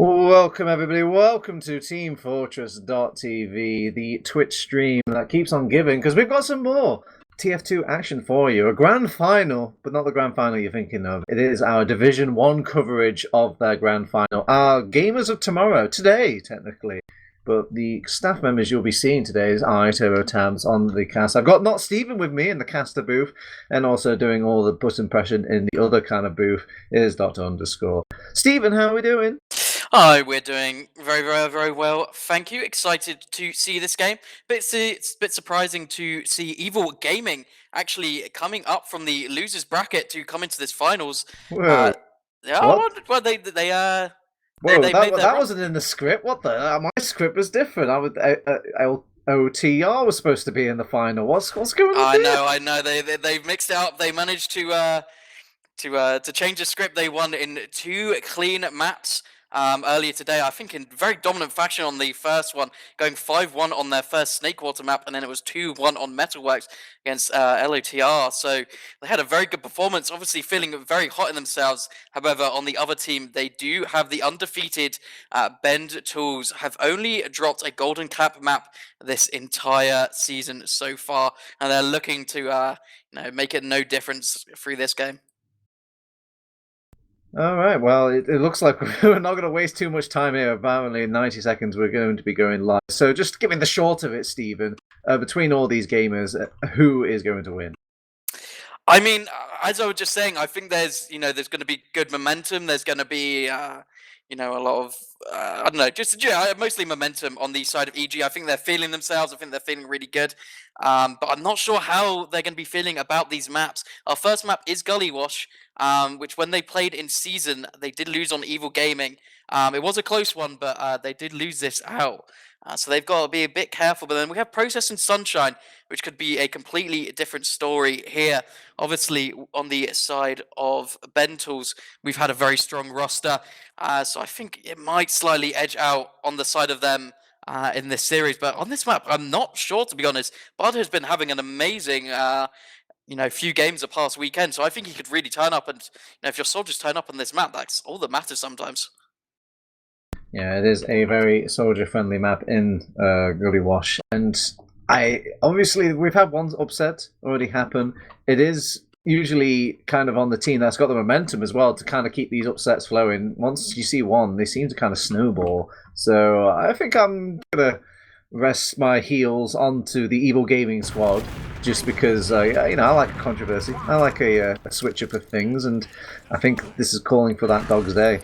Welcome everybody, welcome to teamfortress.tv, the Twitch stream that keeps on giving, because we've got some more TF2 action for you. A grand final, but not the grand final you're thinking of. It is our Division 1 coverage of their grand final. Our gamers of tomorrow, today technically, but the staff members you'll be seeing today is I, Turbo Tabs, on the cast. I've got not Stephen with me in the caster booth, and also doing all the button pressing in the other kind of booth is Dr. Underscore. Stephen, how are we doing? Hi, we're doing very well. Thank you. Excited to see this game. But it's a bit surprising to see EvilGameing actually coming up from the losers bracket to come into this finals. Whoa. Yeah, What? well, they Whoa, made that their run. wasn't in the script. What the? My script was different. OTR was supposed to be in the final. What's going on there? I know. They've mixed it up. They managed to change the script. They won in 2 clean maps. Earlier today, I think in very dominant fashion on the first one, going 5-1 on their first Snakewater map, and then it was 2-1 on Metalworks against LOTR. So they had a very good performance, obviously feeling very hot in themselves. However, on the other team, they do have the undefeated BENDTOOLS, have only dropped a golden cap map this entire season so far, and they're looking to make it no difference through this game. All right. Well, it looks like we're not going to waste too much time here. Apparently, in 90 seconds, we're going to be going live. So, just give me the short of it, Stephen. Between all these gamers, who is going to win? I mean, as I was just saying, I think there's going to be good momentum. There's going to be a lot of I don't know, just mostly momentum on the side of EG. I think they're feeling themselves. I think they're feeling really good. But I'm not sure how they're going to be feeling about these maps. Our first map is Gullywash, which when they played in season, they did lose on EvilGameing. It was a close one, but they did lose this out. So they've got to be a bit careful. But then we have Process and Sunshine, which could be a completely different story here. Obviously, on the side of BENDTOOLS, we've had a very strong roster. So I think it might slightly edge out on the side of them in this series. But on this map, I'm not sure, to be honest. Bud has been having an amazing few games the past weekend. So I think he could really turn up. And if your soldiers turn up on this map, that's all that matters sometimes. Yeah, it is a very soldier-friendly map in Gullywash, and obviously we've had one upset already happen. It is usually kind of on the team that's got the momentum as well to kind of keep these upsets flowing. Once you see one, they seem to kind of snowball. So I think I'm gonna rest my heels onto the EvilGameing squad, just because I like a controversy. I like a switch up of things, and I think this is calling for that dog's day.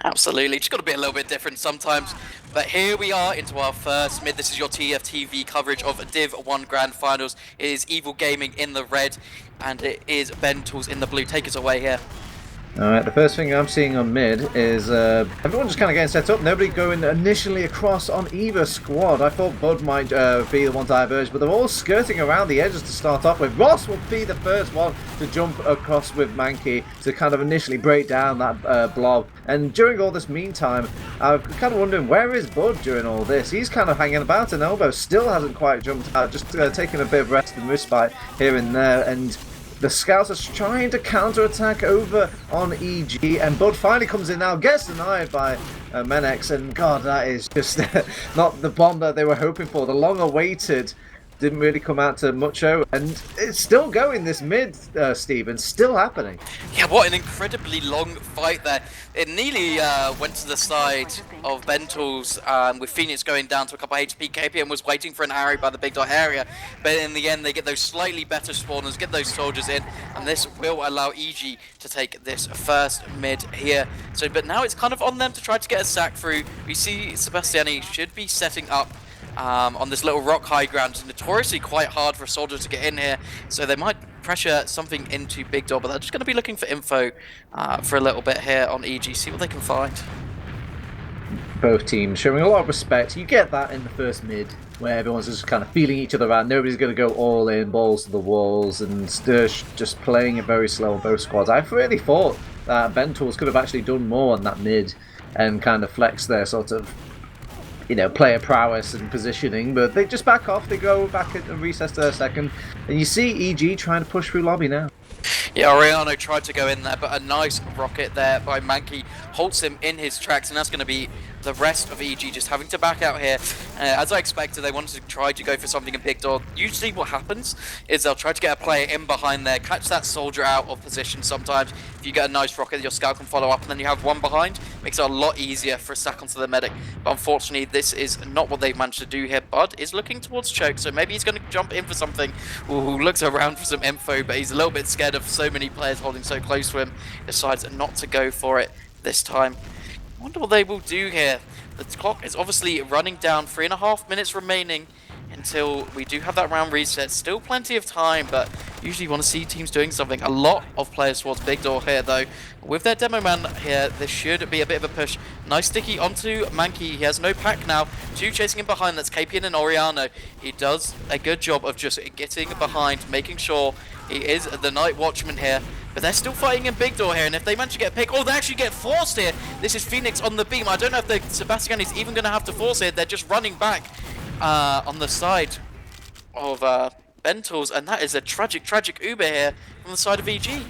Absolutely, just got to be a little bit different sometimes. But here we are into our first mid. This is your TFTV coverage of Div 1 Grand Finals. It is EvilGameing in the red, and it is BENDTOOLS in the blue. Take us away here. Alright, the first thing I'm seeing on mid is everyone just kind of getting set up. Nobody going initially across on either squad. I thought Bud might be the one to diverge, but they're all skirting around the edges to start off with. Ross will be the first one to jump across with Mankey to kind of initially break down that blob. And during all this meantime, I'm kind of wondering, where is Bud during all this? He's kind of hanging about an elbow, still hasn't quite jumped out, just taking a bit of rest and respite here and there. And the scouts are trying to counter-attack over on EG, and Bud finally comes in now, gets denied by Menex, and God, that is just not the bomb that they were hoping for. The long-awaited didn't really come out to mucho, and it's still going, this mid, Stephen, still happening. Yeah, what an incredibly long fight there. It nearly went to the side of BENDTOOLS, with Phoenix going down to a couple of HP. KPM was waiting for an arrow by the big dot area, but in the end they get those slightly better spawners, get those soldiers in, and this will allow EG to take this first mid here. So, but now it's kind of on them to try to get a sack through. We see Sebastiani should be setting up on this little rock high ground. It's notoriously quite hard for a soldier to get in here, so they might pressure something into Big Door, but they're just going to be looking for info for a little bit here on EG, see what they can find. Both teams showing a lot of respect. You get that in the first mid, where everyone's just kind of feeling each other out. Nobody's going to go all in, balls to the walls, and just playing it very slow on both squads. I really thought that BENDTOOLS could have actually done more on that mid and kind of flex their sort of player prowess and positioning, but they just back off, they go back and recess to their second, and you see EG trying to push through lobby now. Yeah, Oriano tried to go in there, but a nice rocket there by Mankey halts him in his tracks, and that's going to be the rest of EG just having to back out here. As I expected, they wanted to try to go for something in big door. Usually what happens is they'll try to get a player in behind there, catch that soldier out of position sometimes. If you get a nice rocket, your scout can follow up, and then you have one behind. Makes it a lot easier for a sack onto the medic. But unfortunately, this is not what they've managed to do here. Bud is looking towards choke, so maybe he's going to jump in for something. Ooh, looks around for some info, but he's a little bit scared of so many players holding so close to him. Decides not to go for it this time. I wonder what they will do here. The clock is obviously running down, 3.5 minutes remaining until we do have that round reset. Still plenty of time, but usually you want to see teams doing something. A lot of players towards big door here, though. With their demo man here, this should be a bit of a push. Nice sticky onto Mankey. He has no pack now. Two chasing him behind. That's KPN and Oriano. He does a good job of just getting behind, making sure he is the night watchman here. But they're still fighting in big door here, and if they manage to get a pick, oh, they actually get forced here. This is Phoenix on the beam. I don't know if the Sebastian is even going to have to force it. They're just running back on the side of BENDTOOLS, and that is a tragic Uber here from the side of EG.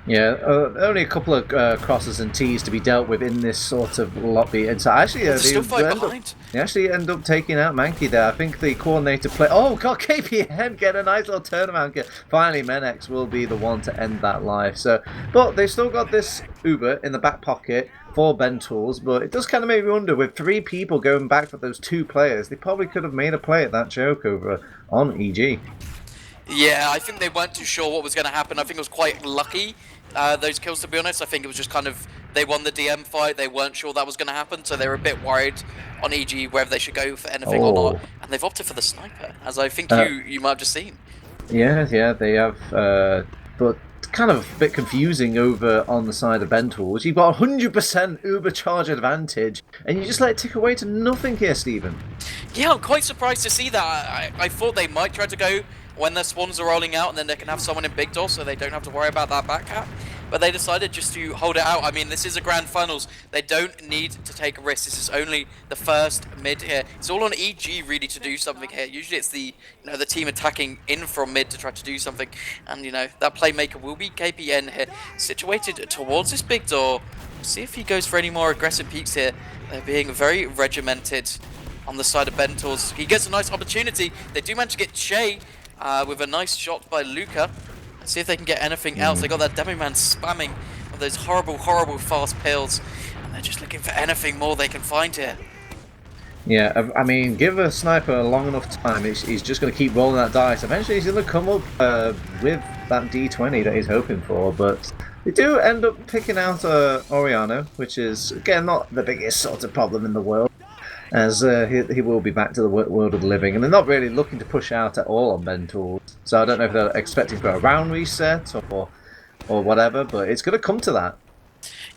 Yeah, only a couple of crosses and T's to be dealt with in this sort of lobby. And so actually, they actually end up taking out Mankey there. I think the coordinator play. Oh god, KPN get a nice little turnaround. Finally, Menex will be the one to end that life. So, but they've still got this Uber in the back pocket for BENDTOOLS. But it does kind of make me wonder, with 3 people going back for those 2 players, they probably could have made a play at that choke over on EG. Yeah, I think they weren't too sure what was going to happen. I think it was quite lucky, those kills, to be honest. I think it was just kind of, they won the DM fight, they weren't sure that was going to happen, so they were a bit worried on EG whether they should go for anything or not. And they've opted for the sniper, as I think you might have just seen. Yeah, they have, but kind of a bit confusing over on the side of BENDTOOLS. You've got 100% Uber charge advantage, and you just let it tick away to nothing here, Stephen. Yeah, I'm quite surprised to see that. I thought they might try to go when their spawns are rolling out, and then they can have someone in big door so they don't have to worry about that back cap. But they decided just to hold it out. I mean, this is a grand finals. They don't need to take a risk. This is only the first mid here. It's all on EG really to do something here. Usually it's the the team attacking in from mid to try to do something. And that playmaker will be KPN here, situated towards this big door. We'll see if he goes for any more aggressive peeks here. They're being very regimented on the side of BENDTOOLS. He gets a nice opportunity. They do manage to get Shay with a nice shot by Luca. Let's see if they can get anything else. They got that demo man spamming with those horrible fast pills, and they're just looking for anything more they can find here. Yeah, I mean, give a sniper a long enough time, he's just going to keep rolling that dice. Eventually he's going to come up with that D20 that he's hoping for, but they do end up picking out Oriano, which is, again, not the biggest sort of problem in the world, as he will be back to the world of the living, and they're not really looking to push out at all on BENDTOOLS. So I don't know if they're expecting for a round reset or whatever, but it's going to come to that.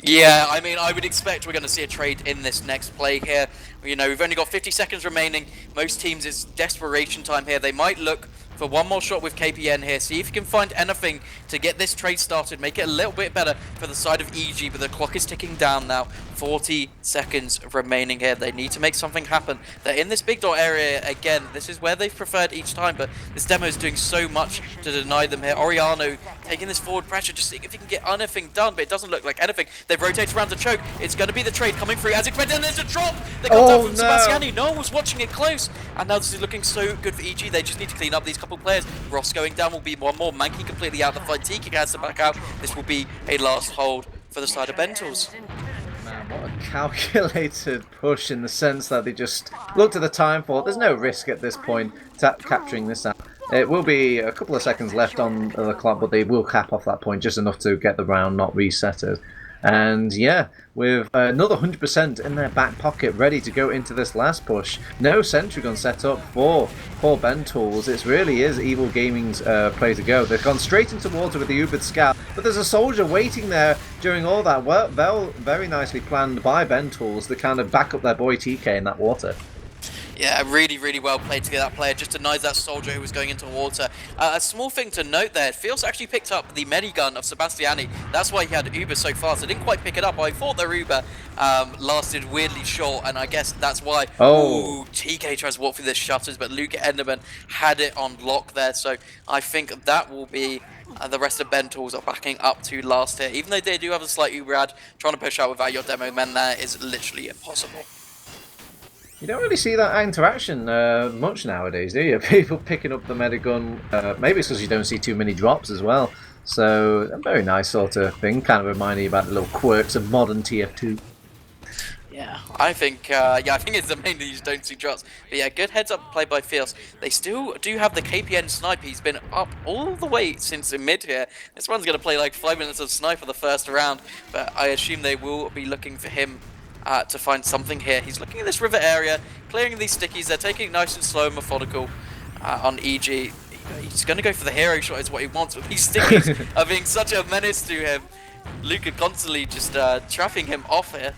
Yeah, I mean, I would expect we're going to see a trade in this next play here. We've only got 50 seconds remaining. Most teams, it's desperation time here. They might look for one more shot with KPN here. See if you can find anything to get this trade started. Make it a little bit better for the side of EG, but the clock is ticking down now. 40 seconds remaining here. They need to make something happen. They're in this big door area again. This is where they've preferred each time, but this demo is doing so much to deny them here. Oriano taking this forward pressure, just seeing if he can get anything done, but it doesn't look like anything. They've rotated around the choke. It's going to be the trade coming through as expected, and there's a drop! They got down from Sebastiani. No one was watching it close, and now this is looking so good for EG. They just need to clean up these couple players. Ross going down will be one more. Mankey completely out of the fight. TK has to back out. This will be a last hold for the side of BENDTOOLS. Man, what a calculated push, in the sense that they just looked at the time for there's no risk at this point capturing this out. It will be a couple of seconds left on the clock, but they will cap off that point just enough to get the round not resetted. And yeah, with another 100% in their back pocket, ready to go into this last push. No sentry gun set up for BENDTOOLS. It really is EvilGameing's play to go. They've gone straight into water with the Ubered Scout, but there's a soldier waiting there during all that. Well, very nicely planned by BENDTOOLS to kind of back up their boy TK in that water. Yeah, really well played to get that player. Just denies that soldier who was going into water. A small thing to note there, Fields actually picked up the minigun of Sebastiani. That's why he had Uber so fast. I didn't quite pick it up. I thought their Uber lasted weirdly short, and I guess that's why. Ooh, TK tries to walk through the shutters, but Luca Enderman had it on lock there. So I think that will be The rest of BENDTOOLS are backing up to last here. Even though they do have a slight Uber ad, trying to push out without your demo men there is literally impossible. You don't really see that interaction much nowadays, do you? People picking up the medigun. Maybe it's because you don't see too many drops as well. So a very nice sort of thing, kind of reminding you about the little quirks of modern TF2. Yeah, I think it's the main thing you just don't see drops. But yeah, good heads up play by Fierce. They still do have the KPN sniper. He's been up all the way since mid here. This one's going to play like 5 minutes of sniper the first round, but I assume they will be looking for him to find something here. He's looking at this river area, clearing these stickies. They're taking it nice and slow and methodical on EG. He's going to go for the hero shot is what he wants, but these stickies are being such a menace to him. Luca constantly just trapping him off here.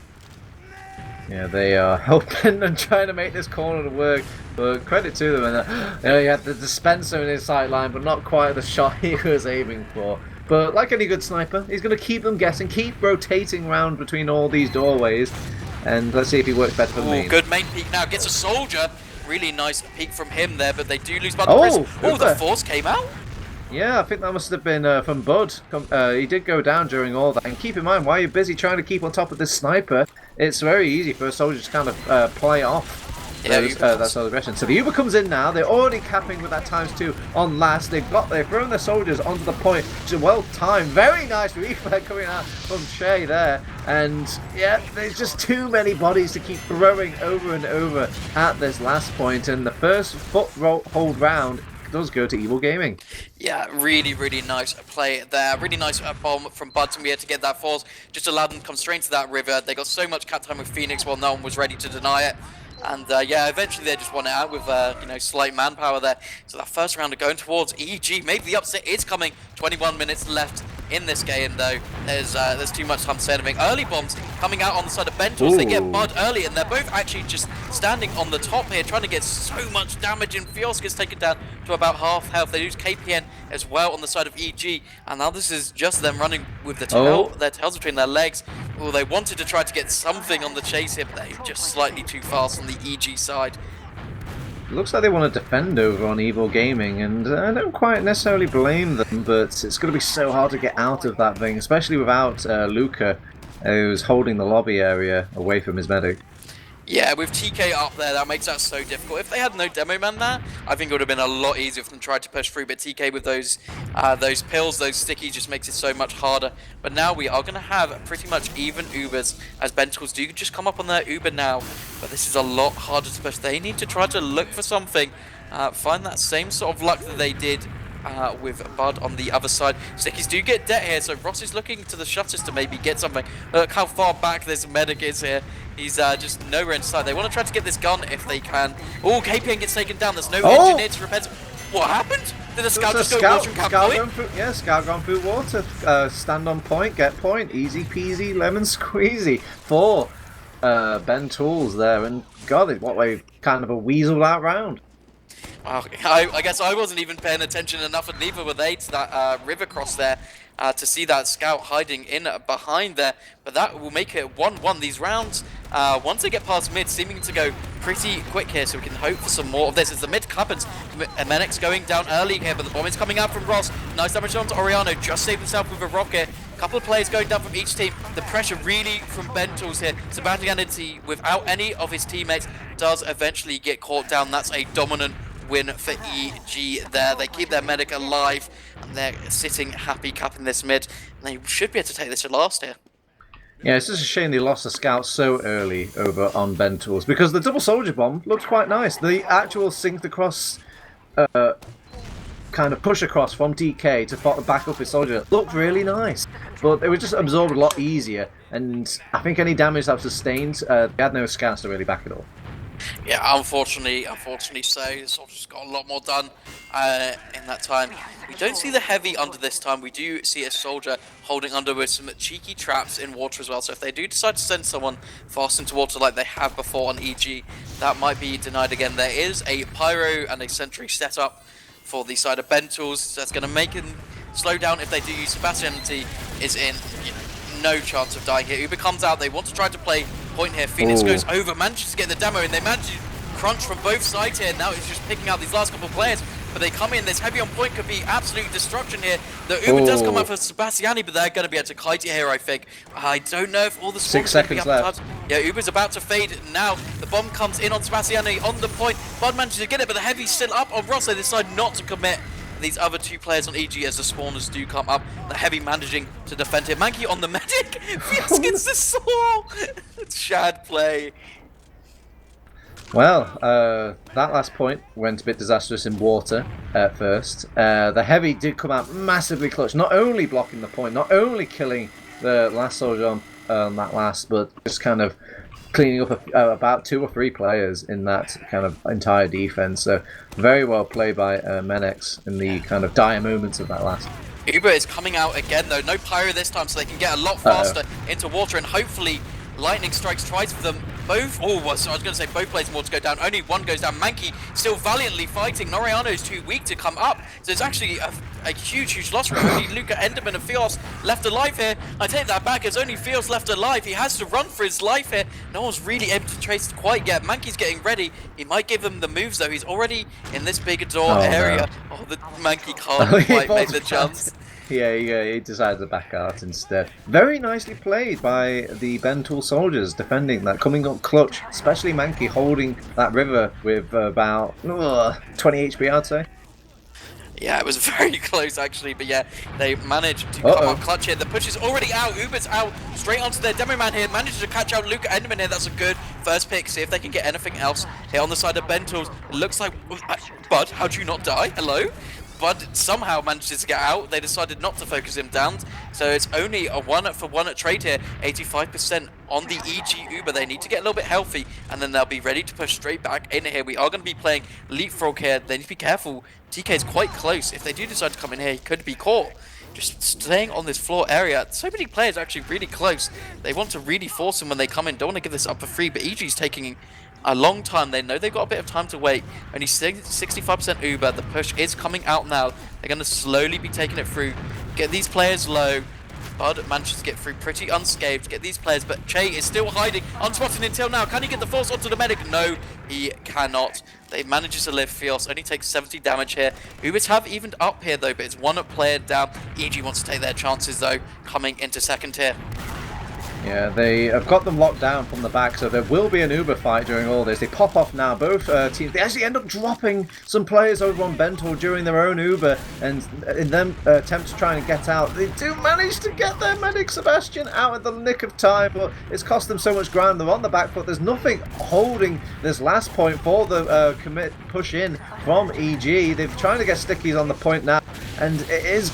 Yeah, they are helping and trying to make this corner work, but credit to them. And he had the dispenser in his sight line, but not quite the shot he was aiming for. But like any good sniper, he's going to keep them guessing, keep rotating around between all these doorways, and let's see if he works better for the main. Good main peek now, gets a soldier. Really nice peek from him there, but they do lose by the press. The force came out. Yeah, I think that must have been from Bud. He did go down during all that. And keep in mind, while you're busy trying to keep on top of this sniper, it's very easy for a soldier to kind of play off that sort of aggression. So the Uber comes in now. They're already capping with that ×2 on last. They've thrown their soldiers onto the point, which is well timed. Very nice reflect coming out from Shay there. And yeah, there's just too many bodies to keep throwing over and over at this last point. And the first foothold round does go to EvilGameing. Yeah, really, really nice play there. Really nice bomb from Bud to be able to get that force. Just allowed them to come straight into that river. They got so much cap time with Phoenix while no one was ready to deny it. And yeah, eventually they just won it out with slight manpower there. So that first round are going towards EG. Maybe the upset is coming. 21 minutes left in this game though. There's too much time to say anything. Early bombs coming out on the side of BENDTOOLS. They get Bud early, and they're both actually just standing on the top here, trying to get so much damage. And Fios gets taken down to about half health. They lose KPN as well on the side of EG, and now this is just them running with the their tails between their legs. Well, they wanted to try to get something on the chase here, but they're just slightly too fast on the EG side. Looks like they want to defend over on EvilGameing, and I don't quite necessarily blame them, but it's going to be so hard to get out of that thing, especially without Luca, who's holding the lobby area away from his medic. Yeah, with TK up there, that makes that so difficult. If they had no demo man there, I think it would have been a lot easier if them tried to push through, but TK with those pills, those stickies, just makes it so much harder. But now we are going to have pretty much even Ubers, as BENDTOOLS do just come up on their Uber now. But this is a lot harder to push. They need to try to look for something, find that same sort of luck that they did with Bud on the other side. Stickies do get debt here, so Ross is looking to the shutters to maybe get something. Look how far back this medic is here. He's just nowhere inside. They want to try to get this gun if they can. Oh, KPN gets taken down. There's no engineer to repair. What happened? Did the scout just go water and cap point? Yeah, scout gone through water. Stand on point, get point. Easy peasy, lemon squeezy for BENDTOOLS there. And God, what way kind of a weasel out round. Well, I guess I wasn't even paying attention enough, and neither were they, to that river cross there to see that scout hiding in behind there. But that will make it 1-1. These rounds, once they get past mid, seeming to go pretty quick here, so we can hope for some more of this. As the mid happens, Menek's going down early here, but the bomb is coming out from Ross. Nice damage onto Oriano, just saved himself with a rocket. Couple of players going down from each team. The pressure really from BENDTOOLS here. Sebastianity, without any of his teammates, does eventually get caught down. That's a dominant win for EG there. They keep their medic alive, and they're sitting happy capping this mid. And they should be able to take this to last here. Yeah, it's just a shame they lost the scout so early over on BENDTOOLS, because the double soldier bomb looked quite nice. The actual synced across, kind of push across from TK to back up his soldier looked really nice, but it was just absorbed a lot easier. And I think any damage that was sustained, they had no scouts to really back it up. Yeah, unfortunately so. The soldiers got a lot more done in that time. We don't see the heavy under this time. We do see a soldier holding under with some cheeky traps in water as well. So if they do decide to send someone fast into water like they have before on EG, that might be denied again. There is a pyro and a sentry set up for the side of BENDTOOLS. So that's going to make him slow down if they do use Sebastianity is in. No chance of dying here. Uber comes out. They want to try to play point here. Phoenix goes over, manages to get the demo, and they manage to crunch from both sides here. Now it's just picking out these last couple of players. but they come in. This heavy on point could be absolute destruction here. The Uber does come out for Sebastiani, but they're going to be able to kite it here, I think. I don't know if all the 6 seconds left. Yeah, Uber's about to fade now. The bomb comes in on Sebastiani on the point. Bud manages to get it, but the heavy's still up on Ross. They decide not to commit. These other two players on EG as the spawners do come up. The heavy managing to defend here. Mankey on the medic. Fios gets the saw. Shad play. Well, that last point went a bit disastrous in water at first. The heavy did come out massively clutch, not only blocking the point, not only killing the last soldier on that last, but just kind of cleaning up about 2 or 3 players in that kind of entire defense. So very well played by Menex in the kind of dire moments of that last. Uber is coming out again though. No pyro this time, so they can get a lot faster into water, and hopefully lightning strikes twice for them. Both, so I was going to say both players more to go down. Only one goes down. Mankey still valiantly fighting. Noriano is too weak to come up. So it's actually a huge loss for only Luca Enderman and Fios left alive here. I take that back. There's only Fios left alive. He has to run for his life here. No one's really able to trace it quite yet. Mankey's getting ready. He might give him the moves though. He's already in this big door area. No. Oh, the Mankey can't quite make the jumps. Yeah, he decided to back out instead. Very nicely played by the BENDTOOLS soldiers, defending that, coming up clutch, especially Mankey holding that river with about 20 HP, I'd say. Yeah, it was very close actually, but yeah, they managed to come up clutch here. The push is already out. Uber's out straight onto their demo man here. Manages to catch out Luca Enderman here. That's a good first pick. See if they can get anything else here on the side of BENDTOOLS. It looks like Bud, how'd you not die? Hello? Bud somehow manages to get out. They decided not to focus him down, so it's only a 1-for-1 trade here. 85% on the EG Uber. They need to get a little bit healthy, and then they'll be ready to push straight back in here. We are going to be playing Leapfrog here. They need to be careful. TK is quite close. If they do decide to come in here, he could be caught. Just staying on this floor area. So many players are actually really close. They want to really force him when they come in. Don't want to give this up for free, but EG's taking a long time. They know they've got a bit of time to wait. Only 65% Uber. The push is coming out now. They're going to slowly be taking it through. Get these players low. Bud manages to get through pretty unscathed. Get these players, but Che is still hiding. Unspotted until now. Can he get the force onto the medic? No, he cannot. They manages to live. Fios only takes 70 damage here. Ubers have evened up here though, but it's one player down. EG wants to take their chances though, coming into second tier. Yeah, they have got them locked down from the back, so there will be an Uber fight during all this. They pop off now, both teams. They actually end up dropping some players over on BENDTOOLS during their own Uber, and in them attempt to try and get out, they do manage to get their medic Sebastian out at the nick of time, but it's cost them so much ground. They're on the back foot. There's nothing holding this last point for the commit push in from EG. They're trying to get stickies on the point now, and it is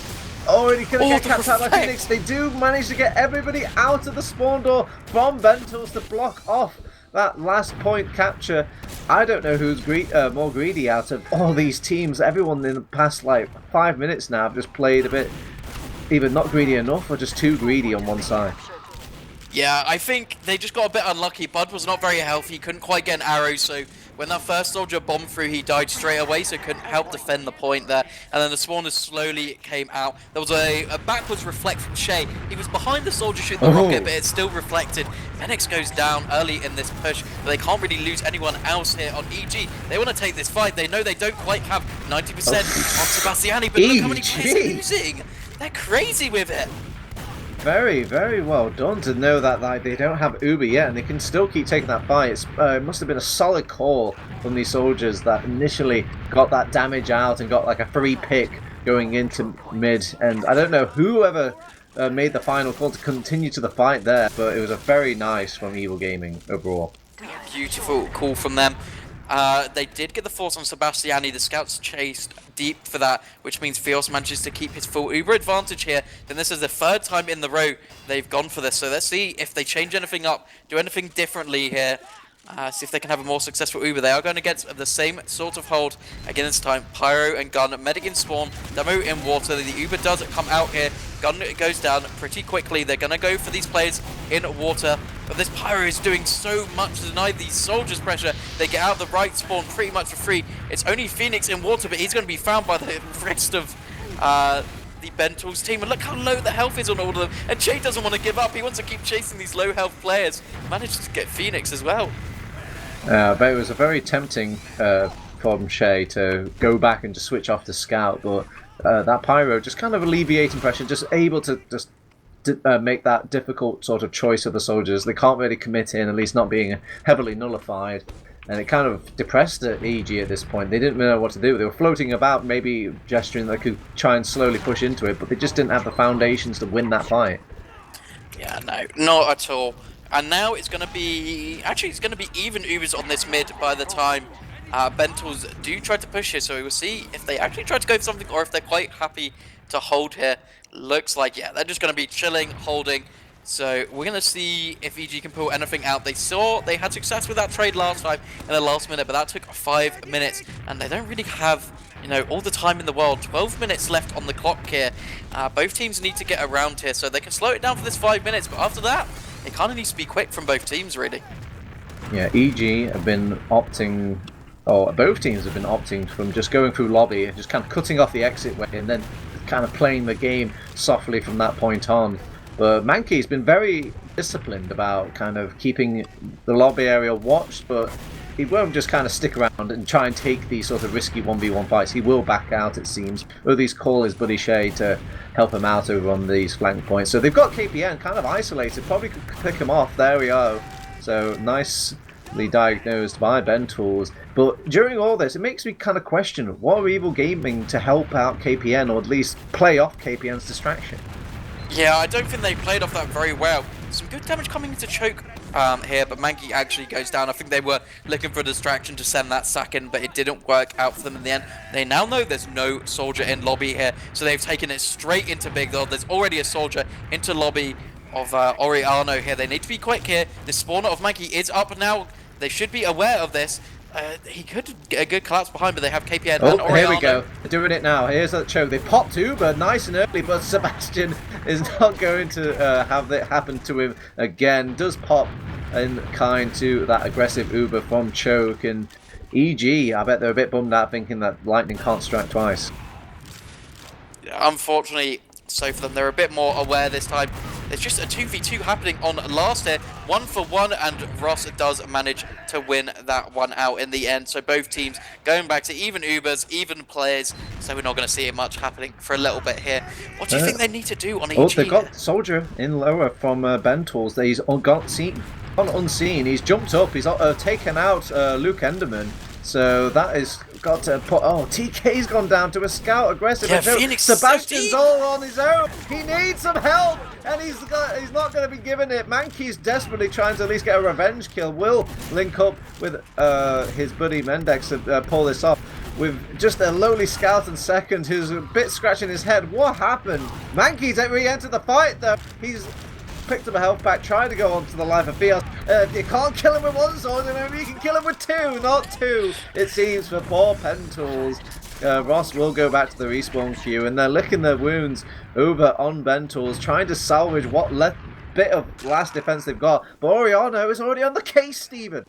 already going to get capped out by Phoenix. They do manage to get everybody out of the spawn door from BENDTOOLS to block off that last point capture. I don't know who's more greedy out of all these teams. Everyone in the past like 5 minutes now have just played a bit either not greedy enough or just too greedy on one side. Yeah, I think they just got a bit unlucky. Bud was not very healthy, couldn't quite get an arrow, so when that first soldier bombed through, he died straight away, so couldn't help defend the point there. And then the spawners slowly came out. There was a backwards reflect from Shay. He was behind the soldier shooting the rocket, but it still reflected. Fenix goes down early in this push, but they can't really lose anyone else here on EG. They want to take this fight. They know they don't quite have 90% on Sebastiani, but look how many players are losing. They're crazy with it. Very, very well done to know that like they don't have Uber yet and they can still keep taking that fight. It must have been a solid call from these soldiers that initially got that damage out and got like a free pick going into mid. And I don't know whoever made the final call to continue to the fight there, but it was a very nice from EvilGameing overall. Beautiful call from them. They did get the force on Sebastiani. The scouts chased deep for that, which means Fios manages to keep his full Uber advantage here. Then this is the third time in the row they've gone for this. So let's see if they change anything up, do anything differently here. See if they can have a more successful Uber. They are going to get the same sort of hold again this time. Pyro and Gun, Medic in spawn, Demo in water. The Uber does come out here. Gun goes down pretty quickly. They're going to go for these players in water. But this Pyro is doing so much to deny these soldiers pressure. They get out of the right spawn pretty much for free. It's only Phoenix in water, but he's going to be found by the rest of the BENDTOOLS team. And look how low the health is on all of them. And Che doesn't want to give up. He wants to keep chasing these low health players. Managed to get Phoenix as well. But it was a very tempting from Shay to go back and just switch off the scout, but that Pyro just kind of alleviating pressure, just able to just make that difficult sort of choice of the soldiers. They can't really commit in, at least not being heavily nullified. And it kind of depressed EG at this point. They didn't know what to do. They were floating about, maybe gesturing they could try and slowly push into it, but they just didn't have the foundations to win that fight. Yeah, no, not at all. And now it's going to be... Actually, it's going to be even Ubers on this mid by the time BENDTOOLS do try to push here. So we will see if they actually try to go for something or if they're quite happy to hold here. Looks like, yeah, they're just going to be chilling, holding. So we're going to see if EG can pull anything out. They saw they had success with that trade last time in the last minute, but that took 5 minutes. And they don't really have, you know, all the time in the world. 12 minutes left on the clock here. Both teams need to get around here, so they can slow it down for this 5 minutes. But after that, it kind of needs to be quick from both teams, really. Yeah, EG have been opting, or both teams have been opting from just going through lobby and just kind of cutting off the exit way and then kind of playing the game softly from that point on. But Mankey's been very disciplined about kind of keeping the lobby area watched, but he won't just kind of stick around and try and take these sort of risky 1v1 fights. He will back out, it seems. He's call his buddy Shay to help him out over on these flank points. So they've got KPN kind of isolated, probably could pick him off. There we go. So nicely diagnosed by BENDTOOLS. But during all this, it makes me kind of question, what are EvilGameing to help out KPN, or at least play off KPN's distraction? Yeah, I don't think they played off that very well. Some good damage coming into choke here, but Mankey actually goes down. I think they were looking for a distraction to send that sack in, but it didn't work out for them in the end. They now know there's no soldier in lobby here, so they've taken it straight into Big Dog. There's already a soldier into lobby of Oriano here. They need to be quick here. The spawner of Mankey is up now. They should be aware of this. He could get a good collapse behind, but they have KPN and Oriano. Here we go. They're doing it now. Here's that choke. They popped Uber nice and early, but Sebastian is not going to have that happen to him again. Does pop in kind to that aggressive Uber from choke. And EG, I bet they're a bit bummed out thinking that lightning can't strike twice. Unfortunately, so for them, they're a bit more aware this time. There's just a 2v2 happening on last here, 1-for-1, and Ross does manage to win that one out in the end. So both teams going back to even Ubers, even players, so we're not going to see much happening for a little bit here. What do you think they need to do on EG? Oh, they've got Soldier in lower from BENDTOOLS. He's gone unseen. He's jumped up. He's taken out Luke Enderman. So that is got to put. Oh, TK's gone down to a scout aggressive. Yeah, Phoenix Sebastian's all on his own. He needs some help, and he's not going to be given it. Mankey's desperately trying to at least get a revenge kill. Will link up with his buddy Mendex to pull this off. With just a lowly scout in second, who's a bit scratching his head. What happened? Mankey's re-entered the fight though. He's picked up a health pack, trying to go onto the life of Fios. You can't kill him with one sword, and maybe you can kill him with two, not two, it seems, for poor BENDTOOLS. Ross will go back to the respawn queue, and they're licking their wounds over on BENDTOOLS, trying to salvage what bit of last defense they've got. But Oriano is already on the case, Stephen.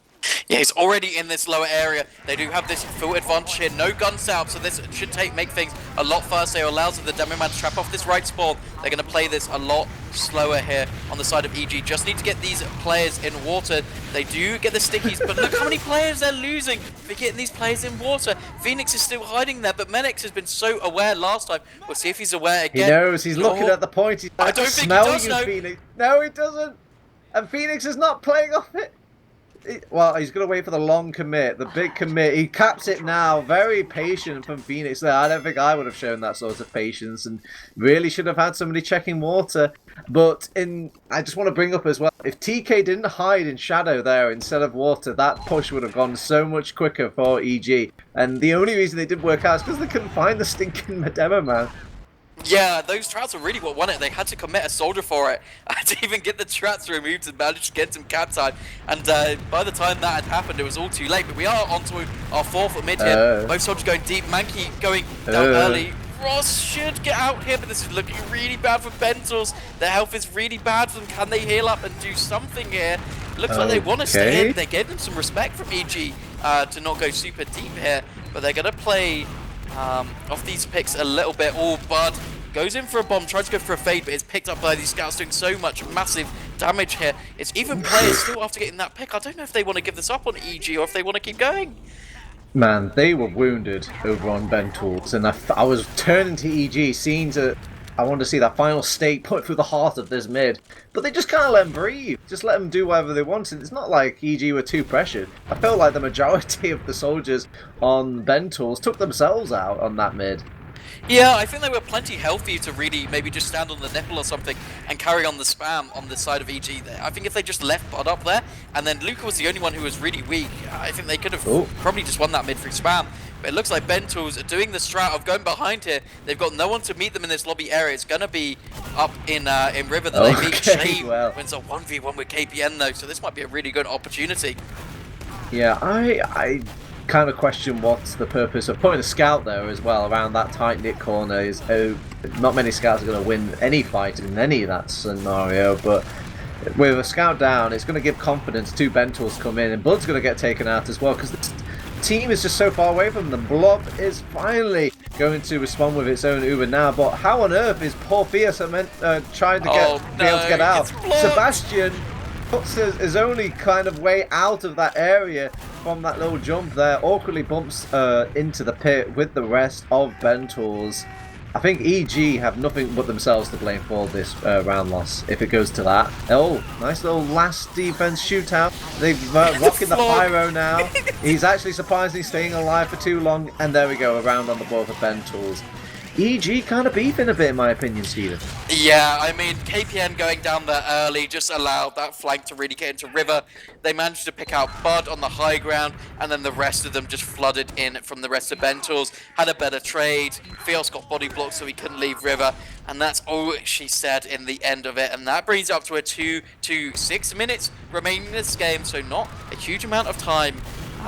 Yeah, he's already in this lower area. They do have this full advantage here. No gun south, so this should make things a lot faster. It allows the Demo Man to trap off this right spawn. They're going to play this a lot slower here on the side of EG. Just need to get these players in water. They do get the stickies, but look how many players they're losing for getting these players in water. Phoenix is still hiding there, but Menix has been so aware last time. We'll see if he's aware again. He knows. He's looking at the point. He's like, I don't think he does know. Phoenix. No, he doesn't. And Phoenix is not playing off it. Well, he's going to wait for the long commit, the big commit. He caps it now. Very patient from Phoenix there. I don't think I would have shown that sort of patience and really should have had somebody checking water. But I just want to bring up as well, if TK didn't hide in shadow there instead of water, that push would have gone so much quicker for EG. And the only reason they didn't work out is because they couldn't find the stinking demo man. Yeah, those traps are really what won it. They had to commit a soldier for it to even get the traps removed and manage to get some cap time. And by the time that had happened, it was all too late. But we are onto our fourth mid here. Both soldiers going deep. Mankey going down early. Ross should get out here, but this is looking really bad for BENDTOOLS. Their health is really bad for them. Can they heal up and do something here? Looks like they want to stay in. They gave them some respect from EG to not go super deep here. But they're going to play off these picks a little bit. Oh, Bud goes in for a bomb, tries to go for a fade, but it's picked up by these scouts doing so much massive damage here. It's even players still after getting that pick. I don't know if they want to give this up on EG or if they want to keep going. Man, they were wounded over on BENDTOOLS, and I was turning to EG, I wanted to see that final stake put through the heart of this mid, but they just kind of let them breathe, just let them do whatever they wanted. It's not like EG were too pressured. I felt like the majority of the soldiers on BENDTOOLS took themselves out on that mid. Yeah, I think they were plenty healthy to really maybe just stand on the nipple or something and carry on the spam on the side of EG there. I think if they just left Bud up there, and then Luca was the only one who was really weak, I think they could have probably just won that mid through spam. But it looks like BENDTOOLS are doing the strat of going behind here. They've got no one to meet them in this lobby area. It's going to be up in River that they meet. Shame wins a 1v1 with KPN though, so this might be a really good opportunity. Yeah, I kind of question what's the purpose of putting a scout there as well around that tight-knit corner. Is not many scouts are going to win any fight in any of that scenario, but with a scout down, it's going to give confidence to BENDTOOLS come in, and Blood's going to get taken out as well, because this team is just so far away from them. Blob is finally going to respond with its own Uber now, but how on earth is poor Fierce trying to be able to get out? Sebastian puts his only kind of way out of that area from that little jump there, awkwardly bumps into the pit with the rest of BENDTOOLS. I think EG have nothing but themselves to blame for this round loss, if it goes to that. Oh, nice little last defense shootout. They've rocking the pyro now. He's actually surprisingly staying alive for too long, and there we go, a round on the board for BENDTOOLS. EG kind of beefing a bit, in my opinion, Steven. Yeah, I mean, KPN going down there early just allowed that flank to really get into River. They managed to pick out Bud on the high ground, and then the rest of them just flooded in from the rest of BENDTOOLS. Had a better trade. Fios got body blocked, so he couldn't leave River. And that's all she said in the end of it. And that brings up to a 2 to 6 minutes remaining in this game, so not a huge amount of time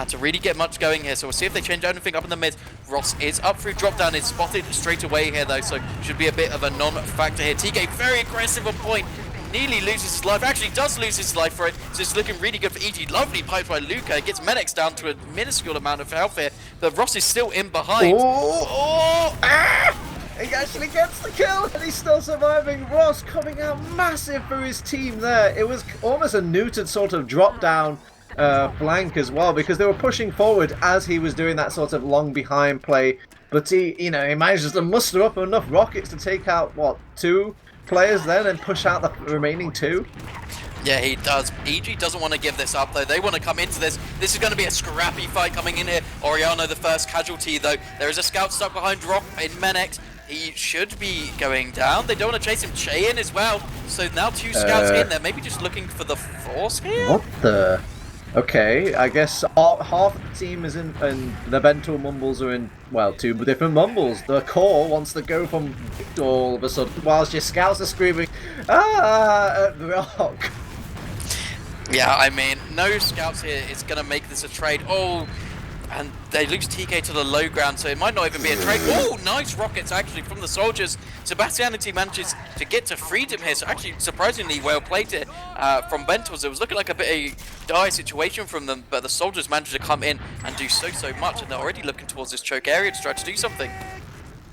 to really get much going here. So we'll see if they change anything up in the mid. Ross is up through drop down, is spotted straight away here though, so should be a bit of a non-factor here. TK very aggressive on point, nearly loses his life, actually does lose his life for it, so it's looking really good for EG. Lovely pipe by Luca, gets Menex down to a minuscule amount of health here, but Ross is still in behind. He actually gets the kill, and he's still surviving. Ross coming out massive for his team there. It was almost a neutered sort of drop down flank as well, because they were pushing forward as he was doing that sort of long behind play, but he manages to muster up enough rockets to take out what, 2 players then and push out the remaining 2. Yeah, he does. EG doesn't want to give this up though. They want to come into this. This is going to be a scrappy fight coming in here. Oriano the first casualty though. There is a scout stuck behind drop in Menex. He should be going down. They don't want to chase him. Che in as well. So now 2 scouts in there. Maybe just looking for the force here. What the? Okay, I guess half the team is in, and the BENDTOOL mumbles are in, well, 2 different mumbles. The core wants to go from Victor all of a sudden, whilst your scouts are screaming, at Rock. Yeah, I mean, no scouts here is going to make this a trade. Oh, and they lose TK to the low ground, so it might not even be a trade. Oh, nice rockets actually from the soldiers. Sebastianity manages to get to freedom here, so actually surprisingly well played it from BENDTOOLS. It was looking like a bit of a dire situation from them, but the soldiers managed to come in and do so much, and they're already looking towards this choke area to try to do something.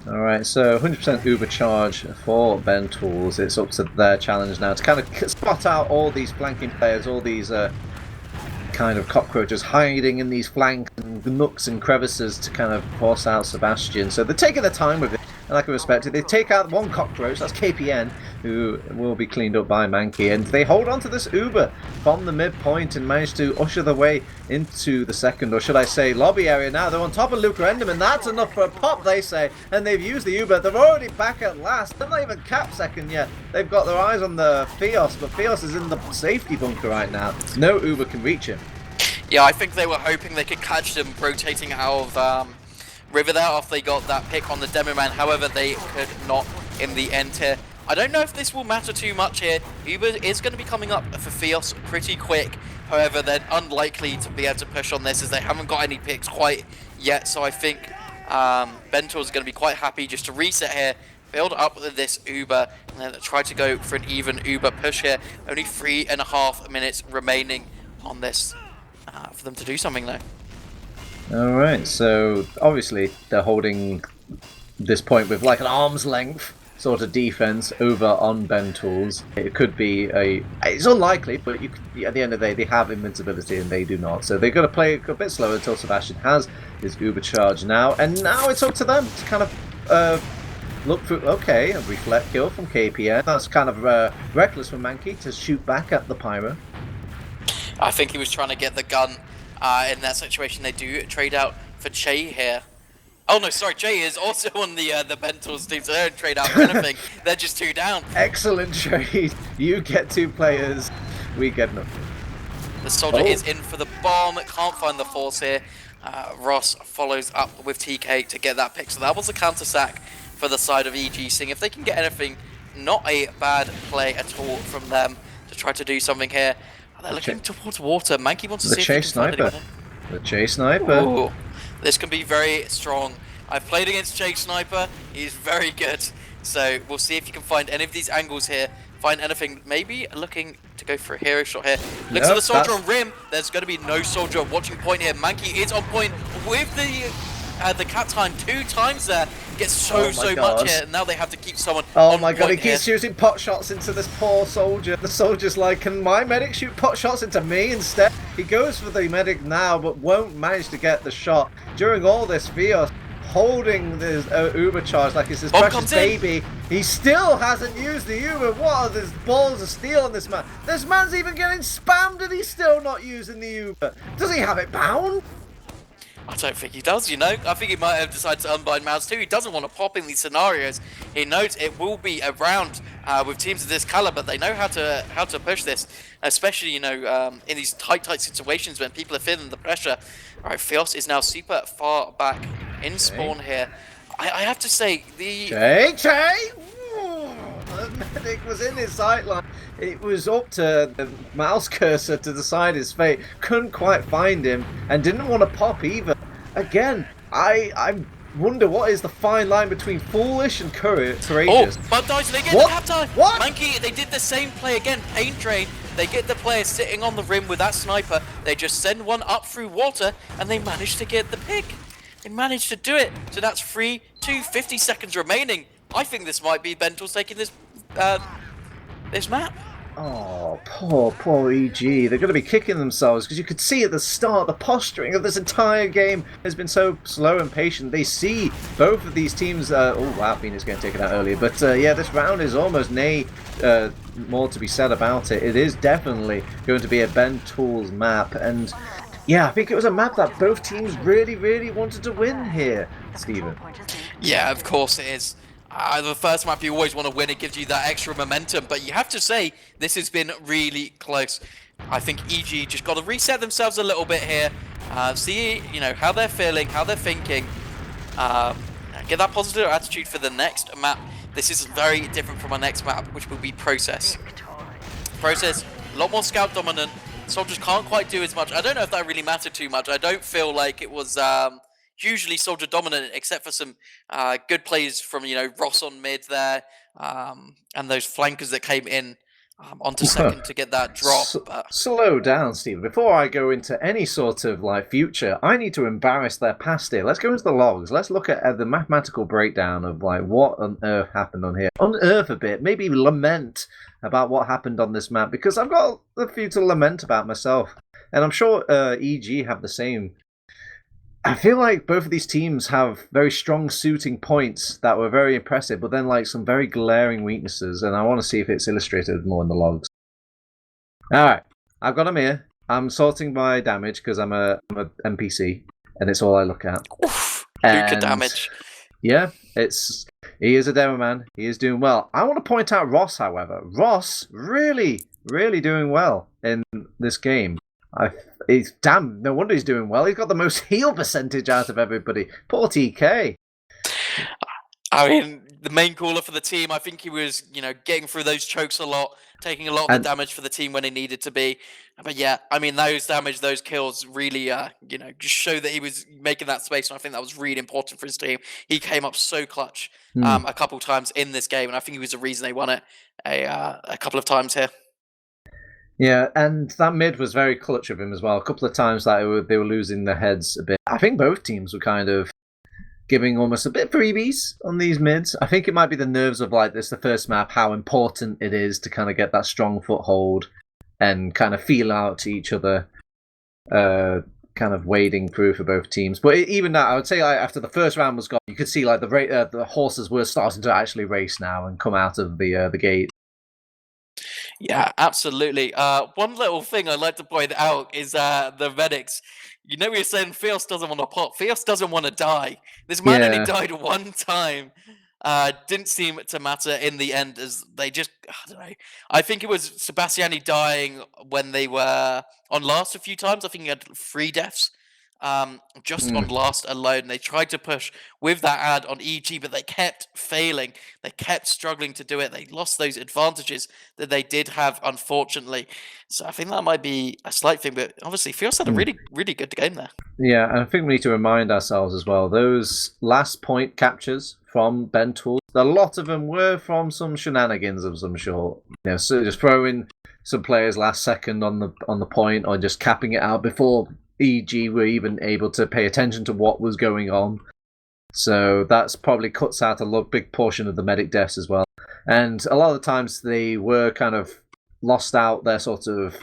Alright, so 100% Uber charge for BENDTOOLS. It's up to their challenge now to kind of spot out all these flanking players, all these kind of cockroaches hiding in these flanks and nooks and crevices to kind of force out Sebastian. So they're taking their time with it, and like I respected, they take out 1 cockroach, that's KPN, who will be cleaned up by Mankey, and they hold on to this Uber from the midpoint and manage to usher the way into the second, or should I say, lobby area now. They're on top of Luca Enderman, that's enough for a pop, they say, and they've used the Uber. They're already back at last. They're not even capped second yet. They've got their eyes on the Fios, but Fios is in the safety bunker right now. No Uber can reach him. Yeah, I think they were hoping they could catch them rotating out of River there after they got that pick on the demo man. However, they could not in the end here. I don't know if this will matter too much here. Uber is going to be coming up for Fios pretty quick. However, they're unlikely to be able to push on this as they haven't got any picks quite yet. So I think BENDTOOLS is going to be quite happy just to reset here, build up this Uber, and then try to go for an even Uber push here. Only 3.5 minutes remaining on this for them to do something though. Alright, so obviously they're holding this point with like an arm's length sort of defense over on BENDTOOLS. It could be it's unlikely, but at the end of the day, they have invincibility and they do not. So they're going to play a bit slower until Sebastian has his Uber charge now. And now it's up to them to kind of look through. Okay, a reflect kill from KPN. That's kind of reckless from Mankey to shoot back at the Pyro. I think he was trying to get the gun in that situation. They do trade out for Che here. Oh no, sorry, Jay is also on the BENDTOOLS team, so they don't trade out for anything. They're just 2 down. Excellent trade. You get 2 players, we get nothing. The soldier is in for the bomb, can't find the force here. Ross follows up with TK to get that pick, so that was a counter sack for the side of EG, seeing if they can get anything. Not a bad play at all from them to try to do something here. They're looking towards water. Mankey wants to see if he can find anyone. The Chase Sniper. Ooh. This can be very strong. I've played against Jake Sniper. He's very good. So we'll see if you can find any of these angles here. Find anything. Maybe looking to go for a hero shot here. Looks at the soldier on rim. There's going to be no soldier watching point here. Mankey is on point with the cat time 2 times there. Gets so much here. Now they have to keep someone. Oh my god, he keeps shooting pot shots into this poor soldier. The soldier's like, can my medic shoot pot shots into me instead? He goes for the medic now, but won't manage to get the shot. During all this, Fios holding this Uber charge like it's his precious baby. He still hasn't used the Uber. What are these balls of steel on this man? This man's even getting spammed and he's still not using the Uber. Does he have it bound? I don't think he does, you know. I think he might have decided to unbind mouse too. He doesn't want to pop in these scenarios. He knows it will be a round with teams of this caliber. They know how to push this, especially, you know, in these tight situations when people are feeling the pressure. All right, Fios is now super far back in spawn here. I have to say, the medic was in his sightline. It was up to the mouse cursor to decide his fate. Couldn't quite find him and didn't want to pop either. Again, I wonder what is the fine line between foolish and courageous. Oh, but guys, they get the cap time. What? Mankey, they did the same play again. Paint drain. They get the player sitting on the rim with that sniper. They just send one up through water and they manage to get the pick. They managed to do it. So that's 3 to 50 seconds remaining. I think this might be BENDTOOLS taking this map. Oh, poor EG. They're going to be kicking themselves because you could see at the start the posturing of this entire game has been so slow and patient. They see both of these teams. Oh wow, Phoenix getting taken out earlier. But yeah, this round is almost more to be said about it. It is definitely going to be a BENDTOOLS map, and yeah, I think it was a map that both teams really wanted to win here, Stephen. Yeah, of course it is. The first map you always want to win, it gives you that extra momentum, but you have to say this has been really close. I think EG just got to reset themselves a little bit here, see, you know, how they're feeling, how they're thinking, get that positive attitude for the next map. This is very different from our next map, which will be Process. Process, a lot more scout dominant. Soldiers can't quite do as much. I don't know if that really mattered too much. I don't feel like it was hugely soldier dominant, except for some good plays from, you know, Ross on mid there, and those flankers that came in onto second to get that drop. Slow down, Steve. Before I go into any sort of like future, I need to embarrass their past here. Let's go into the logs. Let's look at the mathematical breakdown of like what on earth happened on here. Unearth a bit, maybe lament about what happened on this map, because I've got a few to lament about myself, and I'm sure EG have the same. I feel like both of these teams have very strong suiting points that were very impressive, but then like some very glaring weaknesses, and I want to see if it's illustrated more in the logs. Alright, I've got them here. I'm sorting by damage because I'm a NPC, and it's all I look at. Oof, Luca damage. Yeah, he is a demo man. He is doing well. I want to point out Ross, however. Ross really doing well in this game. He's damn, no wonder he's doing well. He's got the most heal percentage out of everybody. Poor TK. I mean, the main caller for the team, I think he was, you know, getting through those chokes a lot, taking a lot of the damage for the team when he needed to be. But yeah, I mean, those kills really, you know, just show that he was making that space, and I think that was really important for his team. He came up so clutch a couple times in this game, and I think he was the reason they won it a couple of times here. Yeah, and that mid was very clutch of him as well. A couple of times that they were losing their heads a bit. I think both teams were kind of giving almost a bit of freebies on these mids. I think it might be the nerves of like this, the first map, how important it is to kind of get that strong foothold and kind of feel out each other, kind of wading through for both teams. But even that, I would say like, after the first round was gone, you could see like the horses were starting to actually race now and come out of the gate. Yeah, absolutely. One little thing I'd like to point out is the medics. You know, we were saying Fios doesn't want to pop. Fios doesn't want to die. This man only Yeah. died one time. Didn't seem to matter in the end, as they just, I don't know. I think it was Sebastiani dying when they were on last a few times. I think he had 3 deaths. Just on last alone. They tried to push with that ad on EG, but they kept failing. They kept struggling to do it. They lost those advantages that they did have, unfortunately. So I think that might be a slight thing, but obviously Fios had a really, really good game there. Yeah, and I think we need to remind ourselves as well, those last point captures from BENDTOOLS, a lot of them were from some shenanigans of some sort. So just throwing some players last second on the point, or just capping it out before EG were even able to pay attention to what was going on. So that's probably cuts out a big portion of the medic deaths as well. And a lot of the times they were kind of lost out their sort of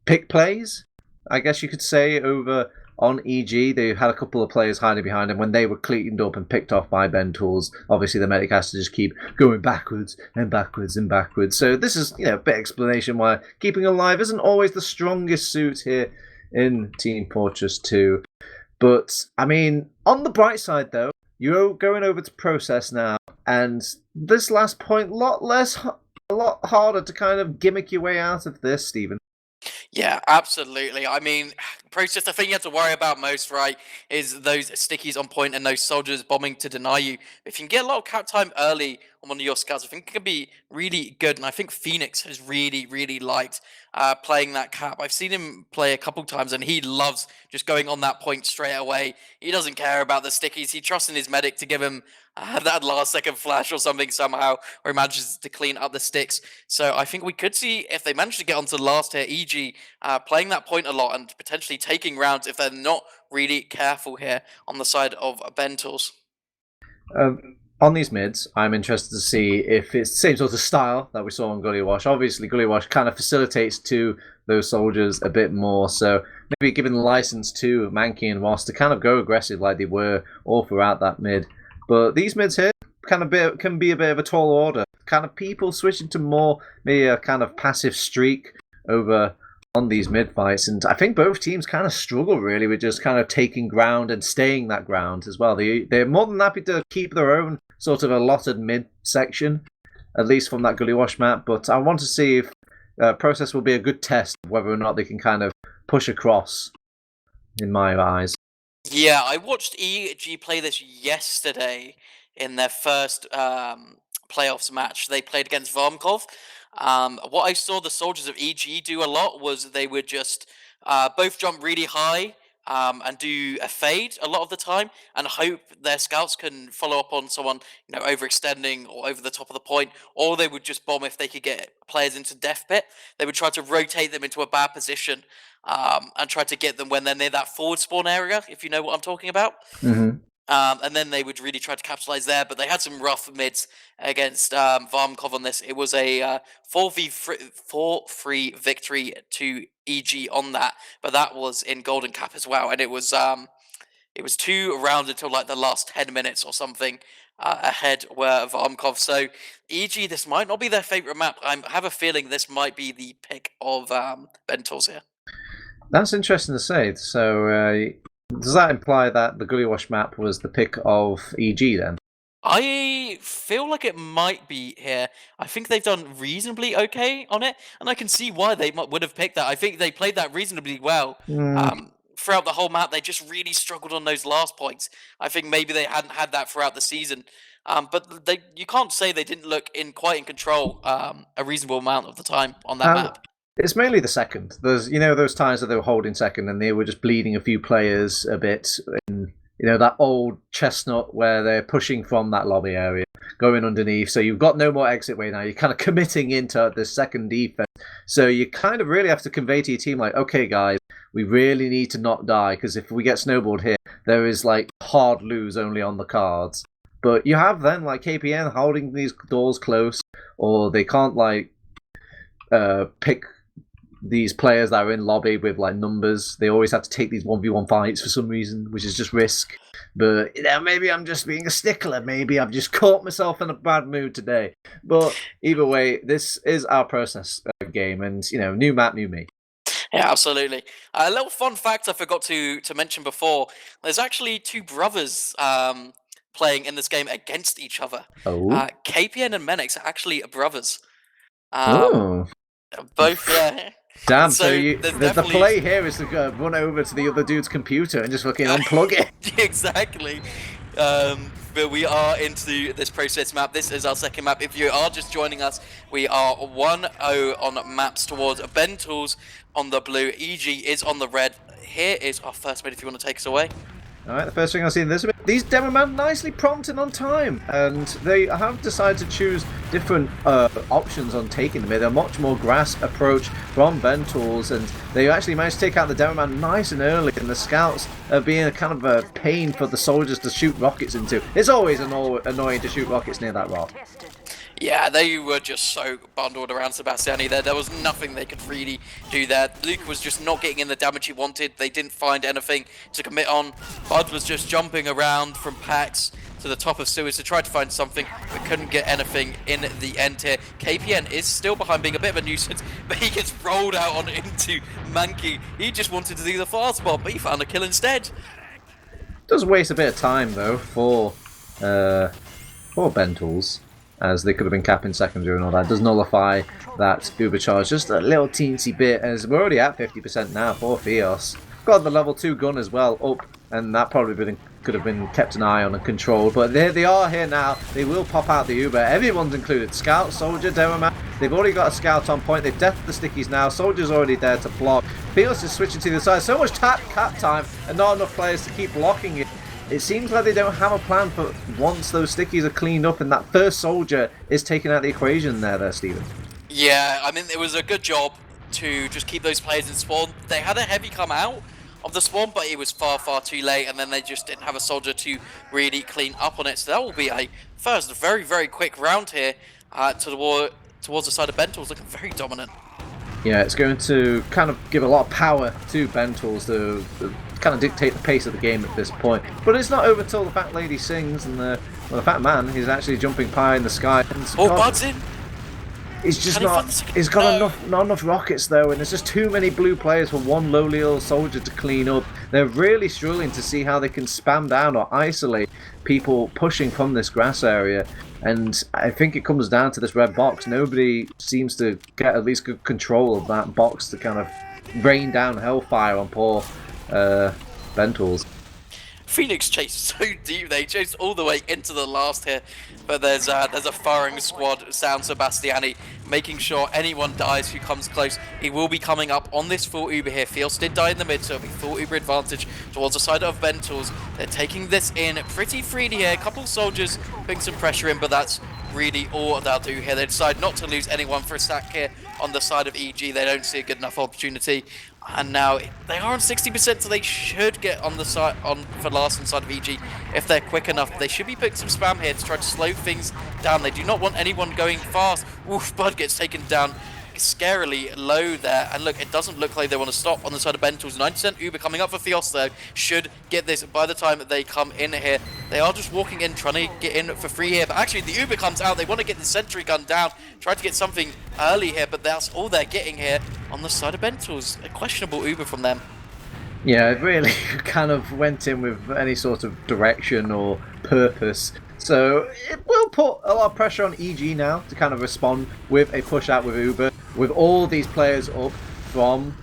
pick plays, I guess you could say, over on EG. They had a couple of players hiding behind them. When they were cleaned up and picked off by BENDTOOLS, obviously the medic has to just keep going backwards and backwards and backwards. So this is, a bit of explanation why keeping alive isn't always the strongest suit here in Team Fortress 2. But, I mean, on the bright side, though, you're going over to Process now, and this last point, a lot harder to kind of gimmick your way out of this, Stephen. Yeah, absolutely. I mean, Process, the thing you have to worry about most, right, is those stickies on point and those soldiers bombing to deny you. If you can get a lot of cap time early on one of your scouts, I think it can be really good. And I think Phoenix has really, really liked playing that cap. I've seen him play a couple times, and he loves just going on that point straight away. He doesn't care about the stickies. He trusts in his medic to give him that last second flash or something somehow, or he manages to clean up the sticks. So I think we could see, if they manage to get onto the last here, EG playing that point a lot and potentially taking rounds if they're not really careful here on the side of BENDTOOLS. On these mids, I'm interested to see if it's the same sort of style that we saw on Gullywash. Obviously, Gullywash kind of facilitates to those soldiers a bit more, so maybe giving the license to Mankey and Ross to kind of go aggressive like they were all throughout that mid. But these mids here can be a bit of a tall order. Kind of people switching to more, maybe a kind of passive streak over on these mid fights, and I think both teams kind of struggle really with just kind of taking ground and staying that ground as well. They're more than happy to keep their own sort of allotted mid section, at least from that Gullywash map, but I want to see if Process will be a good test of whether or not they can kind of push across, in my eyes. Yeah, I watched EG play this yesterday in their first playoffs match. They played against Varmkov. What I saw the soldiers of EG do a lot was they would just both jump really high and do a fade a lot of the time, and hope their scouts can follow up on someone, overextending or over the top of the point, or they would just bomb if they could get players into death pit. They would try to rotate them into a bad position and try to get them when they're near that forward spawn area, if you know what I'm talking about. Mm-hmm. And then they would really try to capitalize there, but they had some rough mids against Varmkov on this. It was a 4-3 victory to EG on that, but that was in Golden Cap as well, and it was 2 rounds until like the last 10 minutes or something ahead were Varmkov. So EG, this might not be their favorite map. I have a feeling this might be the pick of BENDTOOLS here. That's interesting to say. So does that imply that the Gullywash map was the pick of EG then? I feel like it might be here. I think they've done reasonably okay on it, and I can see why they would have picked that. I think they played that reasonably well. Throughout the whole map, they just really struggled on those last points. I think maybe they hadn't had that throughout the season. But you can't say they didn't look quite in control a reasonable amount of the time on that map. It's mainly the second. There's, those times that they were holding second and they were just bleeding a few players a bit. In, that old chestnut where they're pushing from that lobby area, going underneath. So you've got no more exit way now. You're kind of committing into the second defense. So you kind of really have to convey to your team, like, okay, guys, we really need to not die, because if we get snowballed here, there is like hard lose only on the cards. But you have then like KPN holding these doors close, or they can't like pick these players that are in lobby with like numbers. They always have to take these 1v1 fights for some reason, which is just risk. But maybe I'm just being a stickler. Maybe I've just caught myself in a bad mood today. But either way, this is our process game, and new map, new me. Yeah, absolutely. A little fun fact I forgot to mention before: there's actually two brothers playing in this game against each other. Oh. KPN and Menix are actually brothers. Oh. Both, yeah. Damn, So the play here is to run over to the other dude's computer and just fucking unplug it. Exactly. But we are into this process map. This is our second map. If you are just joining us, we are 1-0 on maps towards BENDTOOLS on the blue. EG is on the red. Here is our first mid if you want to take us away. Alright, the first thing I see in this bit, these demo man nicely prompted on time, and they have decided to choose different options on taking the mid. A much more grass approach from BENDTOOLS, and they actually managed to take out the demo man nice and early, and the scouts are being a kind of a pain for the soldiers to shoot rockets into. It's always annoying to shoot rockets near that rock. Yeah, they were just so bundled around Sebastiani there. There was nothing they could really do there. Luke was just not getting in the damage he wanted. They didn't find anything to commit on. Bud was just jumping around from packs to the top of sewers to try to find something, but couldn't get anything in the end here. KPN is still behind, being a bit of a nuisance, but he gets rolled out on into Mankey. He just wanted to do the fast spot, but he found a kill instead. Does waste a bit of time though for BENDTOOLS, as they could have been capping secondary and all that. Does nullify that Uber charge just a little teensy bit, as we're already at 50% now for Fios. Got the level 2 gun as well up, and that probably could have been kept an eye on and controlled. But there they are here now. They will pop out the Uber. Everyone's included. Scout, Soldier, Demoman. They've already got a Scout on point. They've deathed the stickies now. Soldier's already there to block. Fios is switching to the side. So much cap time and not enough players to keep blocking it. It seems like they don't have a plan for once those stickies are cleaned up and that first soldier is taken out of the equation there, Steven. Yeah, I mean, it was a good job to just keep those players in spawn. They had a heavy come out of the spawn, but it was far, far too late, and then they just didn't have a soldier to really clean up on it. So that will be a first very, very quick round here towards the side of BENDTOOLS, looking very dominant. Yeah, it's going to kind of give a lot of power to BENDTOOLS to kind of dictate the pace of the game at this point. But it's not over till the fat lady sings, and the fat man, he's actually jumping pie in the sky. And Bud's in! He's just he's got not enough rockets though, and there's just too many blue players for one lowly little soldier to clean up. They're really struggling to see how they can spam down or isolate people pushing from this grass area. And I think it comes down to this red box. Nobody seems to get at least good control of that box to kind of rain down hellfire on poor BENDTOOLS. Phoenix chased so deep, they chased all the way into the last here, but there's a firing squad, San Sebastiani, making sure anyone dies who comes close. He will be coming up on this full Uber here. Fios did die in the mid, so it'll be full Uber advantage towards the side of BENDTOOLS. They're taking this in pretty freely here. A couple of soldiers putting some pressure in, but that's really all they'll do here. They decide not to lose anyone for a stack here on the side of EG. They don't see a good enough opportunity. And now they are on 60%, so they should get on the side for last on the side of EG if they're quick enough. They should be putting some spam here to try to slow things down. They do not want anyone going fast. Oof, Bud gets taken down scarily low there, and look, it doesn't look like they want to stop on the side of BENDTOOLS. 90% Uber coming up for Fios though, should get this by the time they come in here. They are just walking in, trying to get in for free here, but actually the Uber comes out. They want to get the sentry gun down, try to get something early here, but that's all they're getting here on the side of BENDTOOLS. A questionable Uber from them. Yeah, it really kind of went in with any sort of direction or purpose. So it will put a lot of pressure on EG now to kind of respond with a push out with Uber, with all these players up from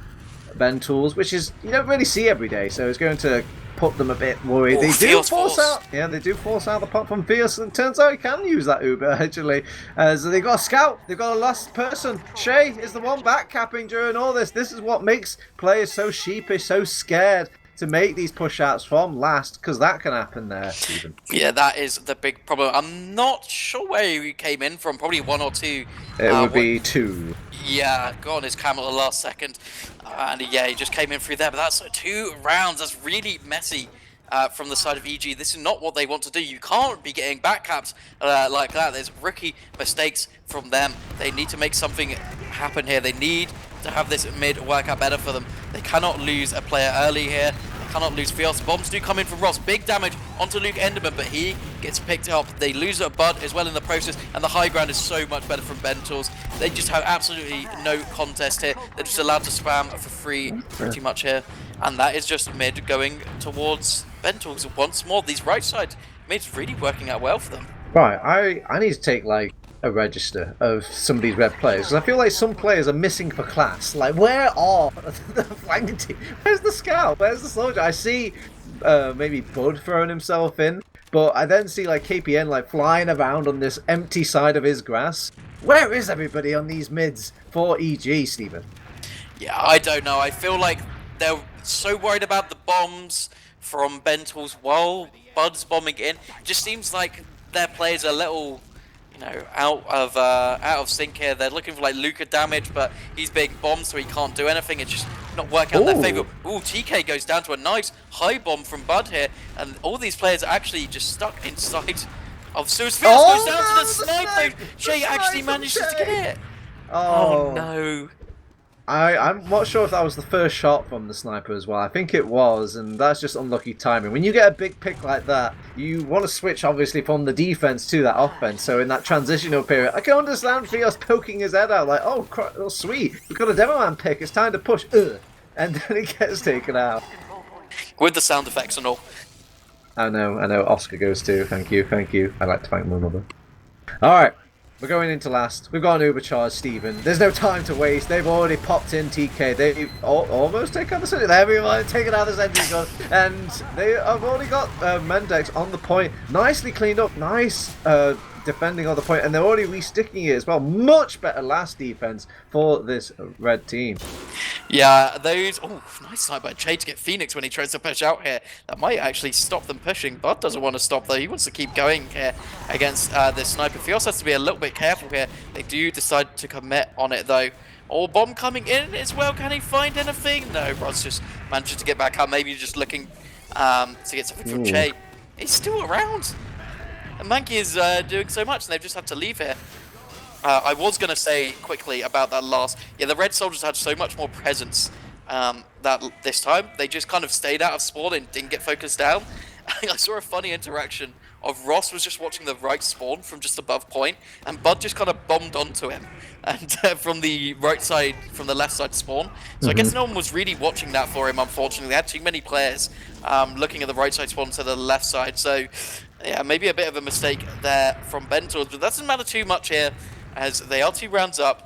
BENDTOOLS, which is you don't really see every day. So it's going to put them a bit worried. They do force out, they do force out the pop from Fios, and it turns out you can use that Uber actually. As they've got a scout, they've got a last person. Shay is the one backcapping during all this. This is what makes players so sheepish, so scared to make these push-outs from last, because that can happen there, Stephen. Yeah, that is the big problem. I'm not sure where he came in from, probably 1 or 2. It would be 2. Yeah, got on his camel at the last second. And yeah, he just came in through there, but that's 2 rounds. That's really messy from the side of EG. This is not what they want to do. You can't be getting backcaps like that. There's rookie mistakes from them. They need to make something happen here. They need to have this mid work out better for them. They cannot lose a player early here. They cannot lose Fios. Bombs do come in from Ross. Big damage onto Luke Enderman, but he gets picked up. They lose a Bud as well in the process, and the high ground is so much better from BENDTOOLS. They just have absolutely no contest here. They're just allowed to spam for free pretty much here. And that is just mid going towards BENDTOOLS once more. These right side mids really working out well for them. Right, I need to take like a register of some of these red players, because I feel like some players are missing for class. Like, where are the flanking team? Where's the scout? Where's the soldier? I see maybe Bud throwing himself in, but I then see like KPN like flying around on this empty side of his grass. Where is everybody on these mids for EG, Stephen? Yeah, I don't know. I feel like they're so worried about the bombs from BENDTOOLS while Bud's bombing in. It just seems like their players are a little, you know, out of sync here. They're looking for like Luca damage, but he's being bombed, so he can't do anything. It's just not working out in their favor. Ooh, TK goes down to a nice high bomb from Bud here, and all these players are actually just stuck inside of Suez. Goes down to the sniper. Jay actually manages to get it. Oh no. I'm not sure if that was the first shot from the sniper as well. I think it was, and that's just unlucky timing. When you get a big pick like that, you want to switch, obviously, from the defense to that offense. So in that transitional period, I can understand Fios poking his head out like, oh, oh sweet, we've got a demo man pick, it's time to push. And then he gets taken out. With the sound effects and all. I know, Oscar goes too. Thank you. I'd like to thank my mother. Alright. We're going into last. We've got an Ubercharge, Stephen. There's no time to waste. They've already popped in TK. They've almost taken out the sentry. They've taken out the sentry gun. And they have already got Mendex on the point. Nicely cleaned up. Nice defending on the point. And they're already re-sticking it as well. Much better last defense for this red team. Yeah, those... Oh, nice side by Jay to get Phoenix when he tries to push out here. That might actually stop them pushing. Bud doesn't want to stop, though. He wants to keep going here against this sniper. Fios has to be a little bit careful here. They do decide to commit on it, though. Oh, bomb coming in as well. Can he find anything? No, Rod's just manages to get back up. Maybe just looking to get something from Jay. He's still around. And Mankey is doing so much, and they've just had to leave here. I was going to say quickly about that last... Yeah, the Red Soldiers had so much more presence this time. They just kind of stayed out of spawn and didn't get focused down. I saw a funny interaction of Ross was just watching the right spawn from just above point, and Bud just kind of bombed onto him and from the right side, from the left side spawn. So I guess no one was really watching that for him, unfortunately. They had too many players looking at the right side spawn instead of the left side. So, yeah, maybe a bit of a mistake there from BENDTOOLS, but that doesn't matter too much here, as they are 2 rounds up.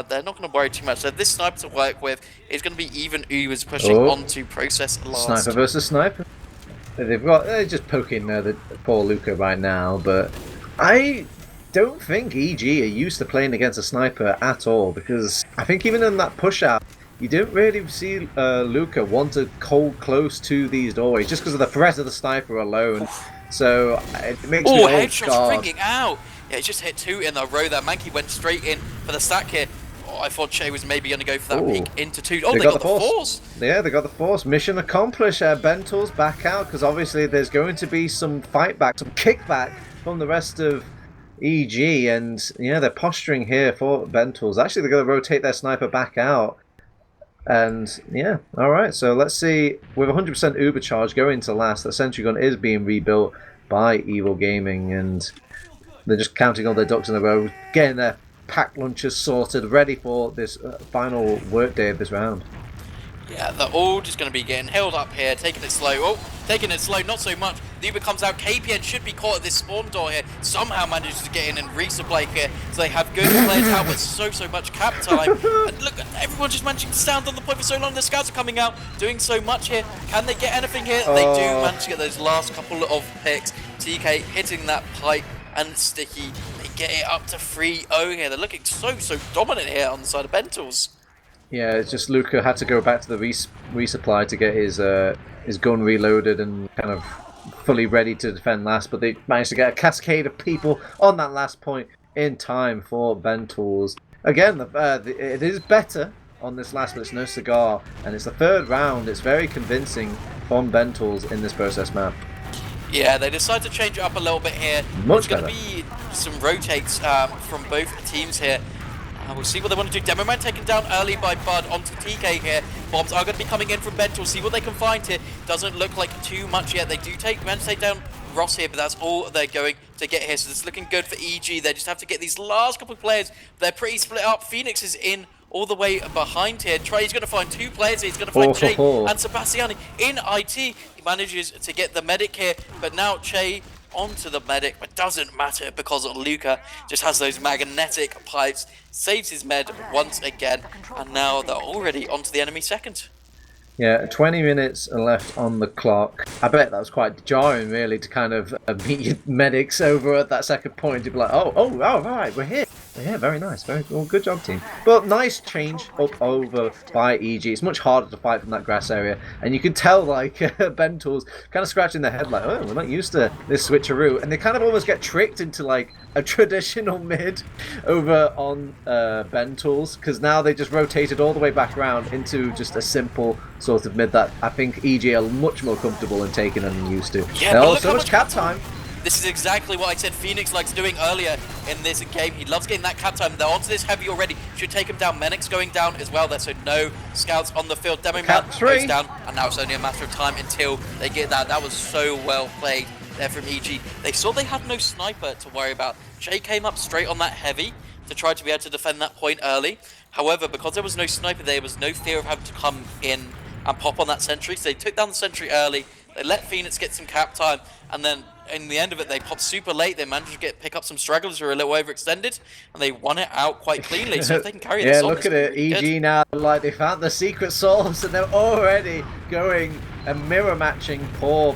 They're not going to worry too much. So this sniper to work with is going to be even who's pushing onto process last. Sniper versus sniper. They're just poking the poor Luca right now, but I don't think EG are used to playing against a sniper at all, because I think even in that push out, you didn't really see Luca want to hold close to these doorways just because of the threat of the sniper alone. So it makes me headshots ringing out. Yeah, he just hit 2 in a row there. Mankey went straight in for the stack here. Oh, I thought Che was maybe going to go for that peek into 2. Oh, they got the force. Yeah, they got the force. Mission accomplished. BENDTOOLS back out, because obviously there's going to be some fight back, some kickback from the rest of EG. And, yeah, they're posturing here for BENDTOOLS. Actually, they're going to rotate their sniper back out. And, yeah, alright. So let's see. With 100% Uber charge going to last, the sentry gun is being rebuilt by EvilGameing. And they're just counting all their ducks in a row, getting their pack launchers sorted, ready for this final workday of this round. Yeah, they're all just going to be getting held up here, taking it slow. Oh, taking it slow, not so much. The Uber comes out. KPN should be caught at this spawn door here. Somehow manages to get in and resupply here. So they have good players out with so much cap time. And look, everyone just managing to stand on the point for so long. The scouts are coming out, doing so much here. Can they get anything here? They do manage to get those last couple of picks. TK hitting that pipe and Sticky. They get it up to 3-0 here. They're looking so dominant here on the side of BENDTOOLS. Yeah, it's just Luca had to go back to the resupply to get his gun reloaded and kind of fully ready to defend last, but they managed to get a cascade of people on that last point in time for BENDTOOLS. Again, it is better on this last, but it's no cigar, and it's the 3rd round. It's very convincing on BENDTOOLS in this process map. Yeah, they decide to change it up a little bit here. Much There's going better. to be some rotates from both teams here. We'll see what they want to do. Demoman taken down early by Bud onto TK here. Bombs are going to be coming in from BENDTOOLS. See what they can find here. Doesn't look like too much yet. They do manage to take down Ross here, but that's all they're going to get here. So this is looking good for EG. They just have to get these last couple of players. They're pretty split up. Phoenix is in all the way behind here. Trey's going to find two players here. He's going to find Che and Sebastiani in IT. He manages to get the medic here, but now Che onto the medic, but doesn't matter because Luca just has those magnetic pipes, saves his med once again, and now they're already onto the enemy second. Yeah, 20 minutes left on the clock. I bet that was quite jarring, really, to kind of meet your medics over at that second point. You'd be like, oh, right, we're here. Yeah, very nice. Very well, good job, team. But nice change up over by EG. It's much harder to fight from that grass area. And you can tell, like, BENDTOOLS kind of scratching their head, like, oh, we're not used to this switcheroo. And they kind of almost get tricked into, like, a traditional mid over on BENDTOOLS, because now they just rotated all the way back around into just a simple sort of mid that I think EG are much more comfortable in taking than used to. Yeah, and so much cap time. This is exactly what I said Phoenix likes doing earlier in this game. He loves getting that cap time. They're onto this heavy already. Should take him down. Menix going down as well there, so no scouts on the field. Demoman goes down, and now it's only a matter of time until they get that. That was so well played there from EG. They saw they had no sniper to worry about. Jay came up straight on that heavy to try to be able to defend that point early. However, because there was no sniper, there was no fear of having to come in and pop on that sentry. So they took down the sentry early. They let Phoenix get some cap time, and then in the end of it, they popped super late. They managed to pick up some stragglers who were a little overextended, and they won it out quite cleanly. So if they can carry this on, look at it. EG good. Now, like, they found the secret sauce, and they're already going and mirror matching poor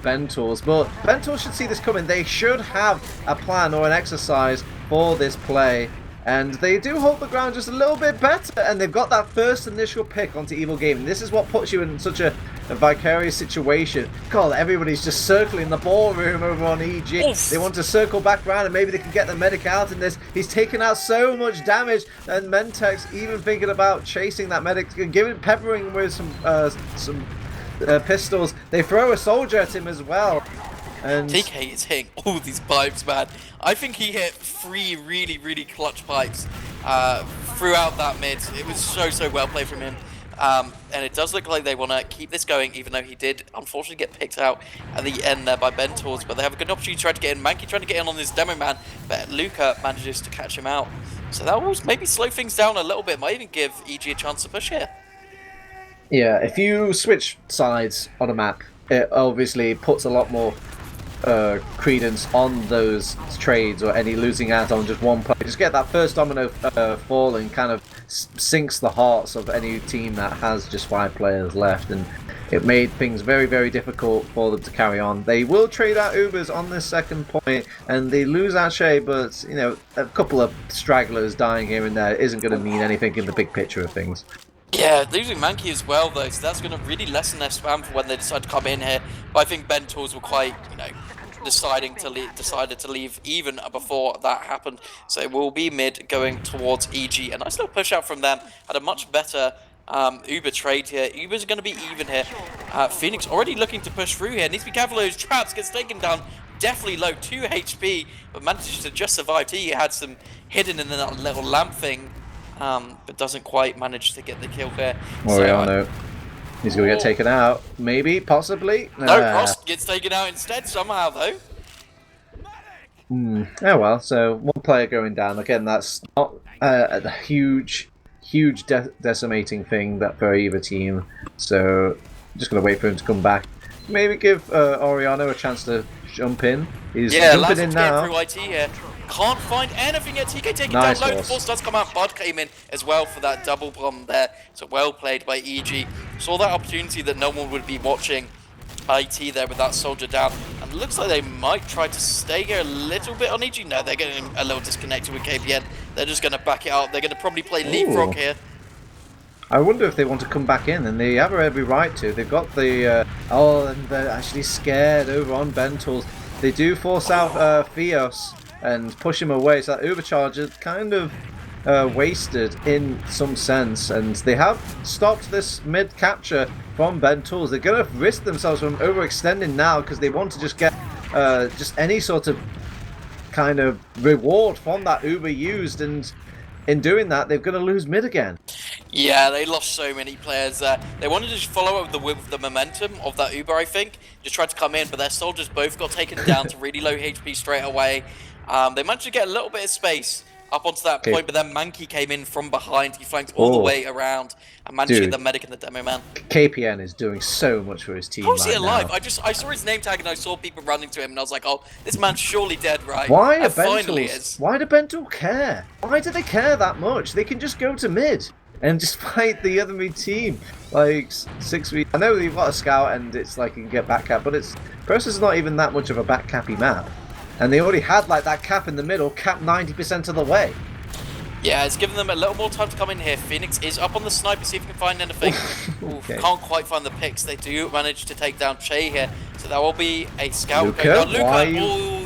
BENDTOOLS. But BENDTOOLS should see this coming. They should have a plan or an exercise for this play. And they do hold the ground just a little bit better, and they've got that first initial pick onto EvilGameing. This is what puts you in such a vicarious situation. God, everybody's just circling the ballroom over on EG. Oof. They want to circle back around, and maybe they can get the medic out in this. He's taken out so much damage, and Mentex even thinking about chasing that medic, peppering him with some pistols. They throw a soldier at him as well. And TK is hitting all these pipes, man. I think he hit 3 really, really clutch pipes throughout that mid. It was so well played from him. And it does look like they want to keep this going, even though he did unfortunately get picked out at the end there by BENDTOOLS. But they have a good opportunity to try to get in. Mankey trying to get in on this demo man, but Luca manages to catch him out. So that will maybe slow things down a little bit. Might even give EG a chance to push here. Yeah, if you switch sides on a map, it obviously puts a lot more credence on those trades or any losing out on just one play. Just get that first domino fall and kind of sinks the hearts of any team that has just 5 players left, and it made things very difficult for them to carry on. They will trade out Ubers on this second point, and they lose out Shea, but you know, a couple of stragglers dying here and there isn't going to mean anything in the big picture of things. Yeah, losing Mankey as well, though, so that's going to really lessen their spam for when they decide to come in here. But I think BENDTOOLS were quite, decided to leave even before that happened. So it will be mid going towards EG. A nice little push out from them. Had a much better Uber trade here. Uber's going to be even here. Phoenix already looking to push through here. Needs to be careful of those traps. Gets taken down. Definitely low, 2 HP, but managed to just survive. He had some hidden in that little lamp thing. But doesn't quite manage to get the kill there. Oriano. He's going to get taken out. Maybe, possibly. No, Ross gets taken out instead somehow, though. Oh well, so one player going down. Again, that's not a huge decimating thing that for either team. So just going to wait for him to come back. Maybe give Oriano a chance to jump in. He's jumping in now. Through IT here. Can't find anything yet. TK taking down low. The force does come out. Bud came in as well for that double bomb there. So well played by EG. Saw that opportunity that no one would be watching. IT there with that soldier down. And it looks like they might try to stay here a little bit on EG. No, they're getting a little disconnected with KPN. They're just going to back it out. They're going to probably play leapfrog here. I wonder if they want to come back in, and they have every right to. They've got the... and they're actually scared over on BENDTOOLS. They do force out Fios and push him away, so that overcharger kind of wasted in some sense, and they have stopped this mid capture from BENDTOOLS. They're going to risk themselves from overextending now because they want to just get just any sort of kind of reward from that Uber used, and in doing that, they're going to lose mid again. Yeah, they lost so many players there. They wanted to just follow up with the momentum of that Uber, I think. Just tried to come in, but their soldiers both got taken down to really low HP straight away. They managed to get a little bit of space up onto that point, but then Mankey came in from behind. He flanked all the way around and managed to get the medic and the demo man. KPN is doing so much for his team. How is he right alive? now. I saw his name tag and I saw people running to him and I was like, oh, this man's surely dead, right? Why and finally is. Why do BENDTOOLS care? Why do they care that much? They can just go to mid and just fight the other mid team. Like 6 weeks. I know you've got a scout and it's like you can get back cap, but Process is not even that much of a back cappy map. And they already had like that cap in the middle, cap 90% of the way. Yeah, it's given them a little more time to come in here. Phoenix is up on the sniper, see if he can find anything. Okay. Can't quite find the picks. They do manage to take down Che here. So that will be a scout Luca, going down. Luca, why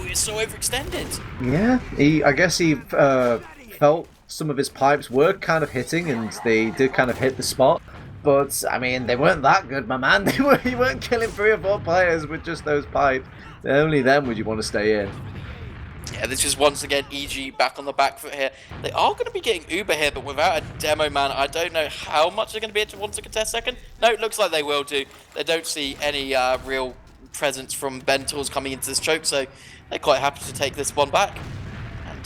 it's so overextended. Yeah, I guess he felt some of his pipes were kind of hitting, and they did kind of hit the spot. But, I mean, they weren't that good, my man. You weren't killing 3 or 4 players with just those pipes. Only then would you want to stay in. Yeah, this is once again EG back on the back foot here. They are going to be getting Uber here, but without a demo man, I don't know how much they're going to be able to want to contest second. No, it looks like they will do. They don't see any real presence from BENDTOOLS coming into this choke, so they're quite happy to take this one back. And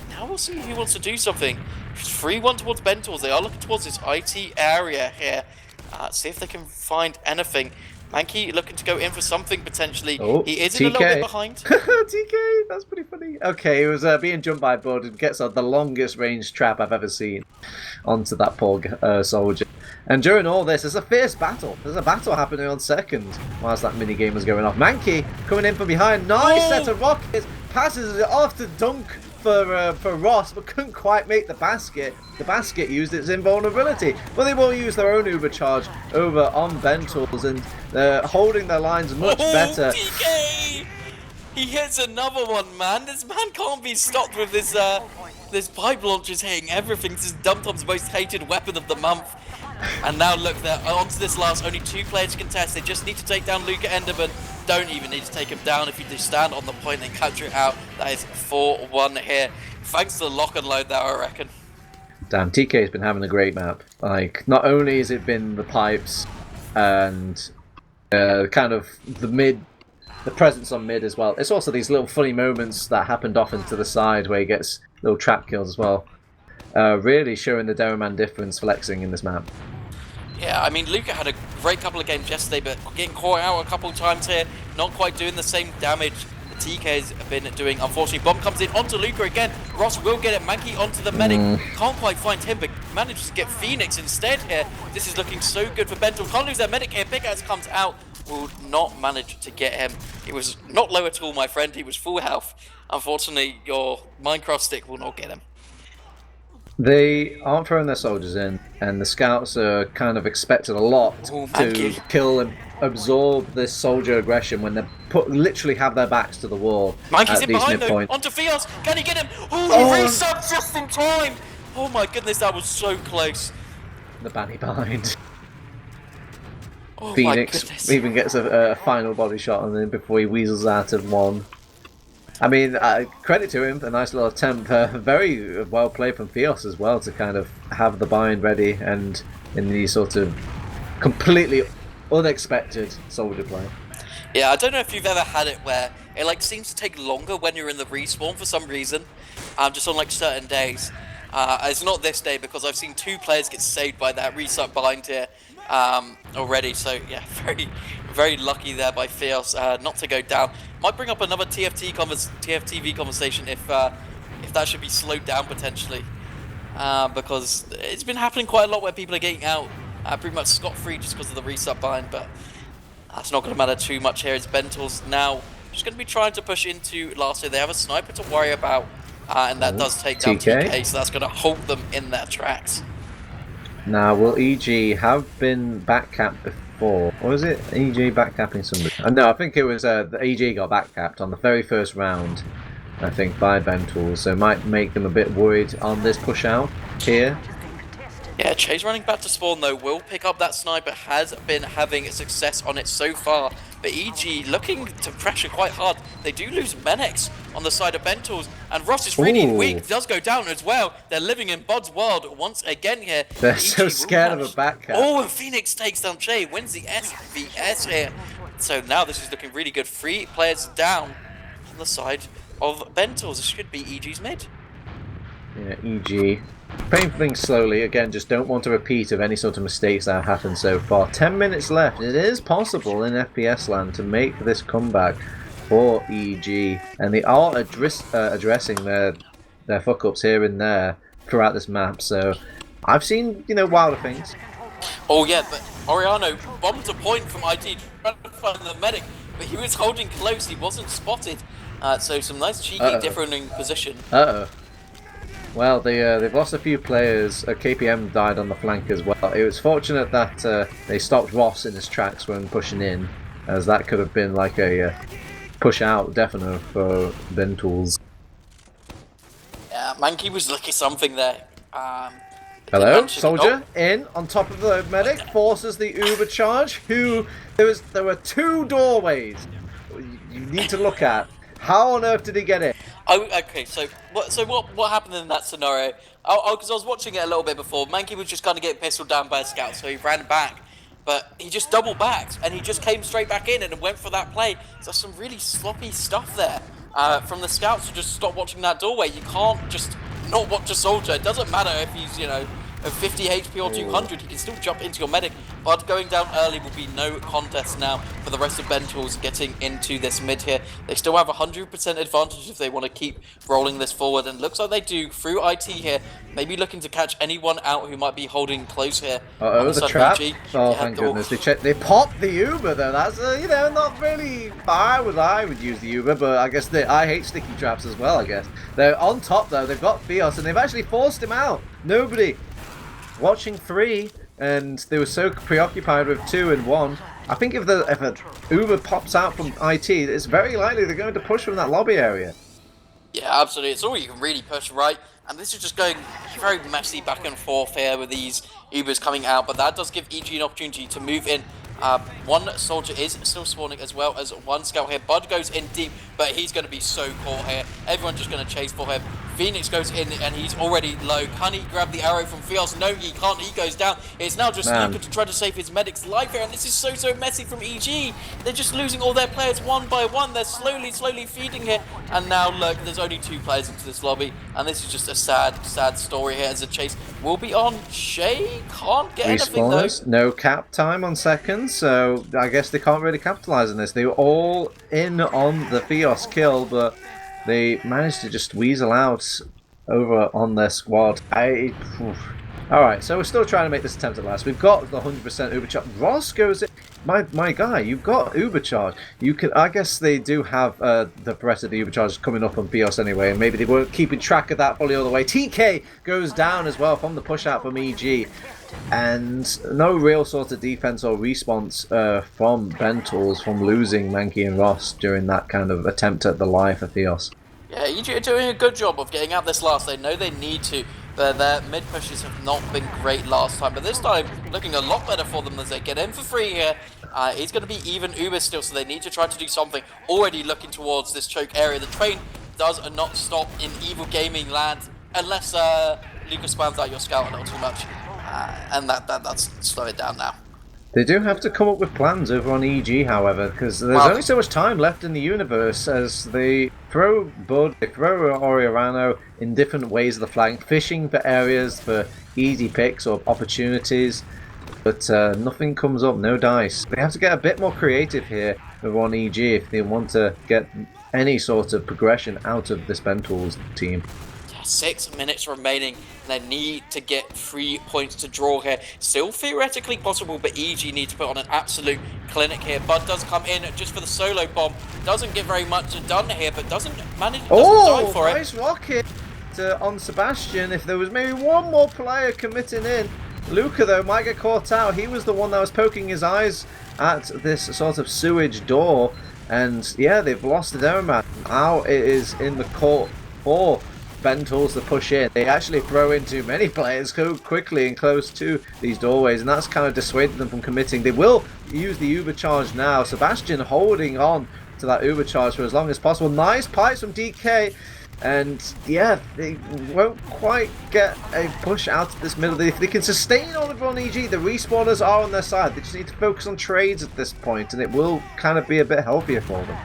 now we'll see who wants to do something. 3-1 towards BENDTOOLS. They are looking towards this IT area here. See if they can find anything. Mankey looking to go in for something potentially. Oh, he is TK. in a little bit behind. TK, that's pretty funny. Okay, he was being jumped by Bud and gets the longest range trap I've ever seen onto that poor soldier. And during all this, there's a fierce battle. There's a battle happening on second whilst that mini game was going off. Mankey coming in from behind. Nice set of rockets. Passes it off to dunk for Ross, but couldn't quite make the basket. The basket used its invulnerability, but they will use their own Uber charge over on BENDTOOLS, and they're holding their lines much better. TK! He hits another one, man. This man can't be stopped with this this pipe launchers hitting everything. This is DumTum's most hated weapon of the month. And now look, they're onto this last. Only 2 players to contest. They just need to take down Luca Enderman. Don't even need to take him down. If you just stand on the point and capture it out, that is 4-1 here. Thanks to the lock and load there, I reckon. Damn, TK's been having a great map. Like, not only has it been the pipes and kind of the presence on mid as well, it's also these little funny moments that happened off into the side where he gets little trap kills as well. Really showing the Demoman difference flexing in this map. Yeah, I mean, Luca had a great couple of games yesterday, but getting caught out a couple of times here, not quite doing the same damage the TK's been doing. Unfortunately, bomb comes in onto Luca again. Ross will get it. Mankey onto the medic. Can't quite find him, but manages to get Phoenix instead here. This is looking so good for BENDTOOLS. Can't lose their medic here. Pickaxe comes out. Will not manage to get him. It was not low at all, my friend. He was full health. Unfortunately, your Minecraft stick will not get him. They aren't throwing their soldiers in, and the scouts are kind of expected a lot to kill and absorb this soldier aggression when they literally have their backs to the wall. Mankey's at in these behind though, midpoints. onto Fios. Can he get him? Oh, he resubbed just in time. Oh my goodness, that was so close. The banny behind. Oh Phoenix even gets a final body shot on him before he weasels out of one. I mean, credit to him, a nice little attempt. Very well played from Theos as well to kind of have the bind ready and in the sort of completely unexpected soldier play. Yeah, I don't know if you've ever had it where it like seems to take longer when you're in the respawn for some reason, just on like certain days. It's not this day because I've seen 2 players get saved by that reset bind here already. So yeah, very lucky there by Theos not to go down. Might bring up another TFTV conversation if that should be slowed down potentially, because it's been happening quite a lot where people are getting out pretty much scot-free just because of the reset bind, but that's not going to matter too much here. It's BENDTOOLS now just going to be trying to push into last year. They have a sniper to worry about, and that does take down TK, so that's going to hold them in their tracks. Now, will EG have been backcapped before? Or is it EG backcapping somebody? No, I think it was the EG got backcapped on the very first round. I think, by BENDTOOLS, so it might make them a bit worried on this push out here. Yeah, Chase running back to spawn though will pick up that sniper, has been having success on it so far, but EG looking to pressure quite hard. They do lose Menex on the side of BENDTOOLS, and Ross is really weak, does go down as well. They're living in Bud's world once again here. They're so scared of a back cap. Oh, and Phoenix takes down Jay, wins the SVS here. So now this is looking really good. 3 players down on the side of BENDTOOLS. This should be EG's mid. Yeah, EG. Playing things slowly, again, just don't want a repeat of any sort of mistakes that have happened so far. 10 minutes left. It is possible in FPS land to make this comeback for EG. And they are addressing their fuck-ups here and there throughout this map. So I've seen, you know, wilder things. Oh yeah, but Oriano bombed a point from IT trying to find the medic, but he was holding close, he wasn't spotted. So some nice cheeky differing position. Well, they've lost a few players. KPM died on the flank as well. It was fortunate that they stopped Ross in his tracks when pushing in, as that could have been like a push out definite for BENDTOOLS. Yeah, Mankey was looking something there. Hello, soldier in on top of the medic, forces the Uber charge. There were 2 doorways you need to look at. How on earth did he get in? Oh, okay. So what happened in that scenario? Because I was watching it a little bit before. Mankey was just kind of getting pistoled down by a scout, so he ran back, but he just double backed and he just came straight back in and went for that play. So some really sloppy stuff there from the scouts to just stop watching that doorway. You can't just not watch a soldier. It doesn't matter if he's, you know, at 50 HP or 200, he can still jump into your medic. But going down early will be no contest now for the rest of BENDTOOLS getting into this mid here. They still have 100% advantage if they want to keep rolling this forward, and looks like they do through IT here. Maybe looking to catch anyone out who might be holding close here. The trap! Oh, thank goodness. They popped the Uber though. That's you know, not really. I would use the Uber, but I guess I hate sticky traps as well. I guess they're on top though. They've got Fios and they've actually forced him out. Nobody watching 3, and they were so preoccupied with 2 and 1. I think if a Uber pops out from IT, it's very likely they're going to push from that lobby area. Yeah, absolutely. It's all you can really push, right? And this is just going very messy back and forth here with these Ubers coming out, but that does give EG an opportunity to move in. 1 soldier is still spawning as well as 1 scout here. Bud goes in deep, but he's going to be so caught here. Everyone's just going to chase for him. Phoenix goes in and he's already low. Can he grab the arrow from Fios? No, he can't. He goes down. It's now just Luca to try to save his medic's life here, and this is so messy from EG. They're just losing all their players one by one. They're slowly feeding here, and now look, there's only 2 players into this lobby, and this is just a sad story here as the chase will be on. Shay can't get anything though. No cap time on seconds, so I guess they can't really capitalize on this. They were all in on the Fios kill, but they managed to just weasel out over on their squad. Alright, so we're still trying to make this attempt at last. We've got the 100% Uber charge. Ross goes in. My guy, you've got Uber charge. You can. I guess they do have the rest of the Uber charge coming up on Bios anyway, and maybe they weren't keeping track of that fully all the way. TK goes down as well from the push out from EG, and no real sort of defense or response from BENDTOOLS from losing Mankey and Ross during that kind of attempt at the life of Theos. Yeah, EG are doing a good job of getting out this last. They know they need to. Their mid pushes have not been great last time, but this time looking a lot better for them as they get in for free here. It's going to be even Uber still, so they need to try to do something. Already looking towards this choke area. The train does not stop in EvilGameing land unless Lucas spams out your scout a little too much, and that's slow it down now. They do have to come up with plans over on EG, however, because there's only so much time left in the universe as they throw Bud, they throw Oriano in different ways of the flank, fishing for areas for easy picks or opportunities, but nothing comes up, no dice. They have to get a bit more creative here over on EG if they want to get any sort of progression out of this BENDTOOLS team. 6 minutes remaining, and they need to get 3 points to draw here. Still theoretically possible, but EG need to put on an absolute clinic here. Bud does come in just for the solo bomb. Doesn't get very much done here, but doesn't die for it. Nice rocket on Sebastian. If there was maybe one more player committing in. Luca, though, might get caught out. He was the one that was poking his eyes at this sort of sewage door. And yeah, they've lost the demo man. Now it is in the court for BENDTOOLS to push in. They actually throw in too many players so quickly and close to these doorways, and that's kind of dissuaded them from committing. They will use the Uber charge now. Sebastian holding on to that Uber charge for as long as possible. Nice pipes from DK. And yeah, they won't quite get a push out of this middle. If they can sustain all of on EG, the respawners are on their side. They just need to focus on trades at this point, and it will kind of be a bit healthier for them.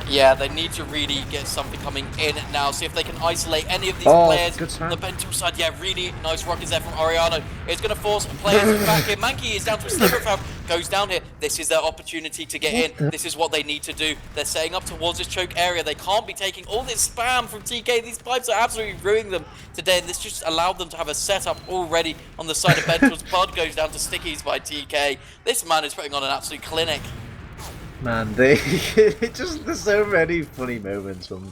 Yeah, they need to really get something coming in now. See if they can isolate any of these players. On the BENDTOOLS side, yeah, really nice rockets there from Oriano. It's going to force players back here. Mankey is down to a sliver of health. Goes down here. This is their opportunity to get in. This is what they need to do. They're setting up towards this choke area. They can't be taking all this spam from TK. These pipes are absolutely ruining them today. And this just allowed them to have a setup already on the side of BENDTOOLS. Pod goes down to stickies by TK. This man is putting on an absolute clinic. Man, there's so many funny moments from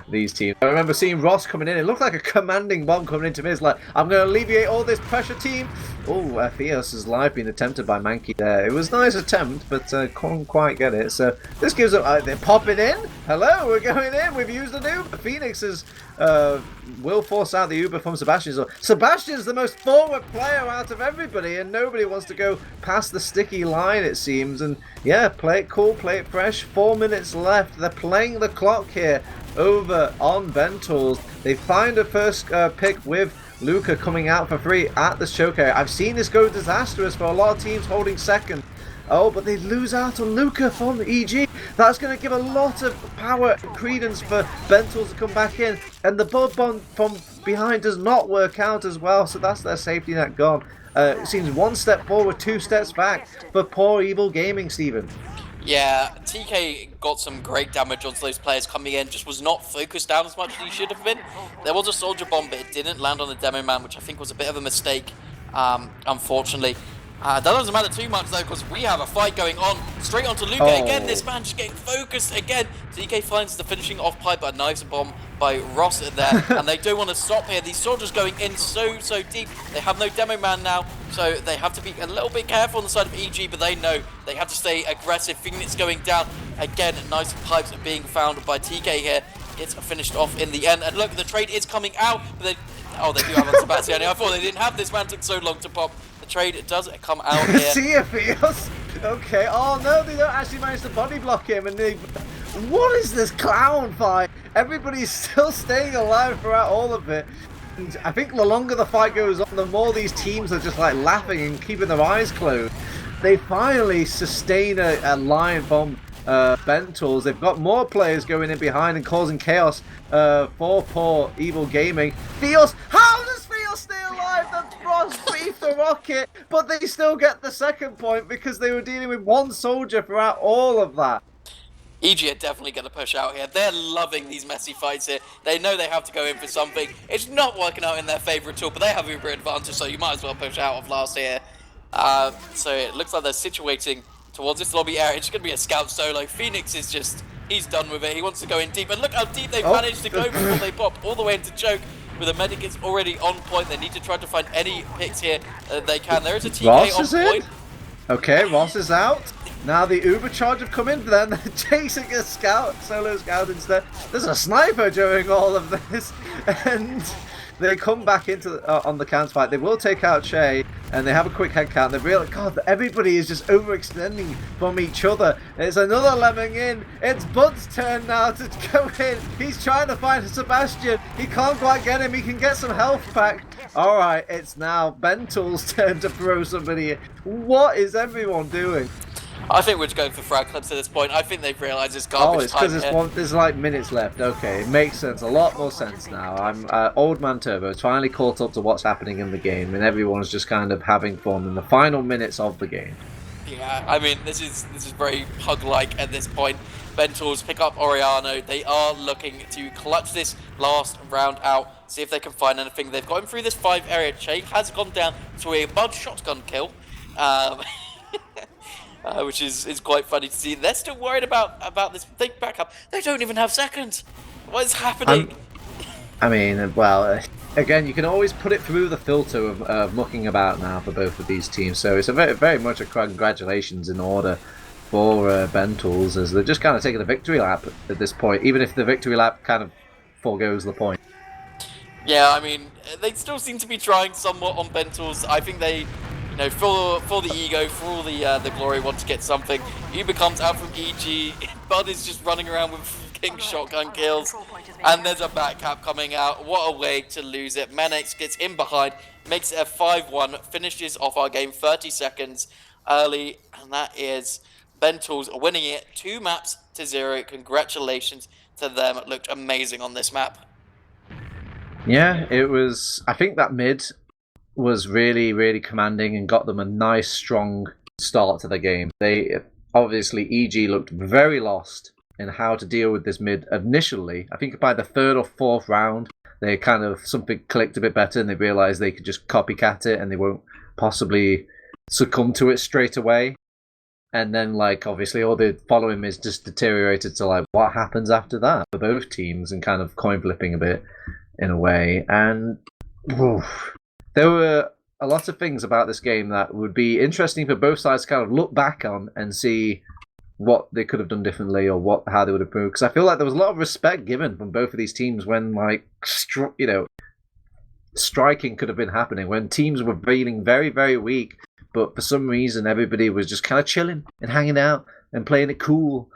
these teams. I remember seeing Ross coming in. It looked like a commanding bomb coming into me. It's like, I'm going to alleviate all this pressure, team. Oh, Theos' life being attempted by Mankey there. It was a nice attempt, but couldn't quite get it. So this gives them... they're popping in. Hello, we're going in. We've used an Uber. Phoenix will force out the Uber from Sebastian. So Sebastian's the most forward player out of everybody, and nobody wants to go past the sticky line, it seems. And yeah, play it cool, play it fresh. 4 minutes left. They're playing the clock here over on BENDTOOLS. They find a first pick with Luca coming out for free at the choke area. I've seen this go disastrous for a lot of teams holding second. Oh, but they lose out on Luca from EG. That's going to give a lot of power and credence for BENDTOOLS to come back in. And the Bud Bomb from behind does not work out as well, so that's their safety net gone. It seems 1 step forward, 2 steps back for poor EvilGameing, Stephen. Yeah, TK got some great damage onto those players coming in, just was not focused down as much as he should have been. There was a soldier bomb, but it didn't land on the demo man, which I think was a bit of a mistake, unfortunately. That doesn't matter too much though, because we have a fight going on straight onto Luca. Again, this man just getting focused again. TK finds the finishing off pipe, but a nice bomb by Ross there, and they don't want to stop here. These soldiers going in so deep. They have no demo man now, so they have to be a little bit careful on the side of EG, but they know they have to stay aggressive. Phoenix going down again. Nice pipes are being found by TK here. It's finished off in the end, and look, the trade is coming out. But they do have on Sebastian. I thought they didn't have this man. Took so long to pop. Trade does come out here. See if feels okay. Oh no, they don't actually manage to body block him, and they. What is this clown fight? Everybody's still staying alive throughout all of it. And I think the longer the fight goes on, the more these teams are just like laughing and keeping their eyes closed. They finally sustain a line from BENDTOOLS. They've got more players going in behind and causing chaos for poor EvilGameing. Theos, how does Theos stay alive? The Frost beat the rocket, but they still get the second point because they were dealing with 1 soldier throughout all of that. EG are definitely going to push out here. They're loving these messy fights here. They know they have to go in for something. It's not working out in their favour at all, but they have Uber advantage, so you might as well push out of last here. So it looks like they're situating towards this lobby area. It's going to be a scout solo. Phoenix is just, he's done with it. He wants to go in deep. And look how deep they've managed to go before they pop all the way into choke. With the medic is already on point. They need to try to find any picks here that they can. There is a TK Ross on is point. In? Okay, Ross is out. Now the Uber charge have come in for them. They're chasing a scout, solo scout instead. There's a sniper during all of this. And they come back into on the counter fight. They will take out Shay, and they have a quick head count. They realize, God, everybody is just overextending from each other. It's another lemming in. It's Bud's turn now to go in. He's trying to find Sebastian. He can't quite get him. He can get some health back. All right, it's now BENDTOOLS' turn to throw somebody in. What is everyone doing? I think we're just going for frag clips at this point. I think they've realised it's garbage time. Oh, it's because there's like minutes left. Okay, it makes sense. A lot more sense now. I'm Old Man Turbo finally caught up to what's happening in the game, and everyone's just kind of having fun in the final minutes of the game. Yeah, I mean, this is very pug-like at this point. BENDTOOLS pick up Oriano. They are looking to clutch this last round out, see if they can find anything. They've got him through this 5 area. Jake has gone down to a Bud shotgun kill. Which is quite funny to see. They're still worried about this big backup. They don't even have seconds. What is happening? I mean, well, again, you can always put it through the filter of mucking about now for both of these teams. So it's a very much a congratulations in order for BENDTOOLS, as they're just kind of taking a victory lap at this point, even if the victory lap kind of foregoes the point. Yeah, I mean, they still seem to be trying somewhat on BENDTOOLS. I think they, you know, for the ego, for all the glory, want to get something. Uber comes out from EG. Bud is just running around with fucking shotgun kills, and there's a back cap coming out. What a way to lose it. Manex gets in behind, makes it a 5-1, finishes off our game 30 seconds early, and that is BENDTOOLS winning it 2-0. Congratulations to them. It looked amazing on this map. Yeah, it was. I think that mid was really, really commanding and got them a nice, strong start to the game. They obviously, EG looked very lost in how to deal with this mid initially. I think by the third or fourth round, they kind of something clicked a bit better and they realized they could just copycat it and they won't possibly succumb to it straight away. And then, like, obviously, all the following mids just deteriorated to, like, what happens after that for both teams and kind of coin flipping a bit in a way. And oof, there were a lot of things about this game that would be interesting for both sides to kind of look back on and see what they could have done differently or how they would have improved. Because I feel like there was a lot of respect given from both of these teams when, like, striking could have been happening, when teams were feeling very, very weak, but for some reason everybody was just kind of chilling and hanging out and playing it cool.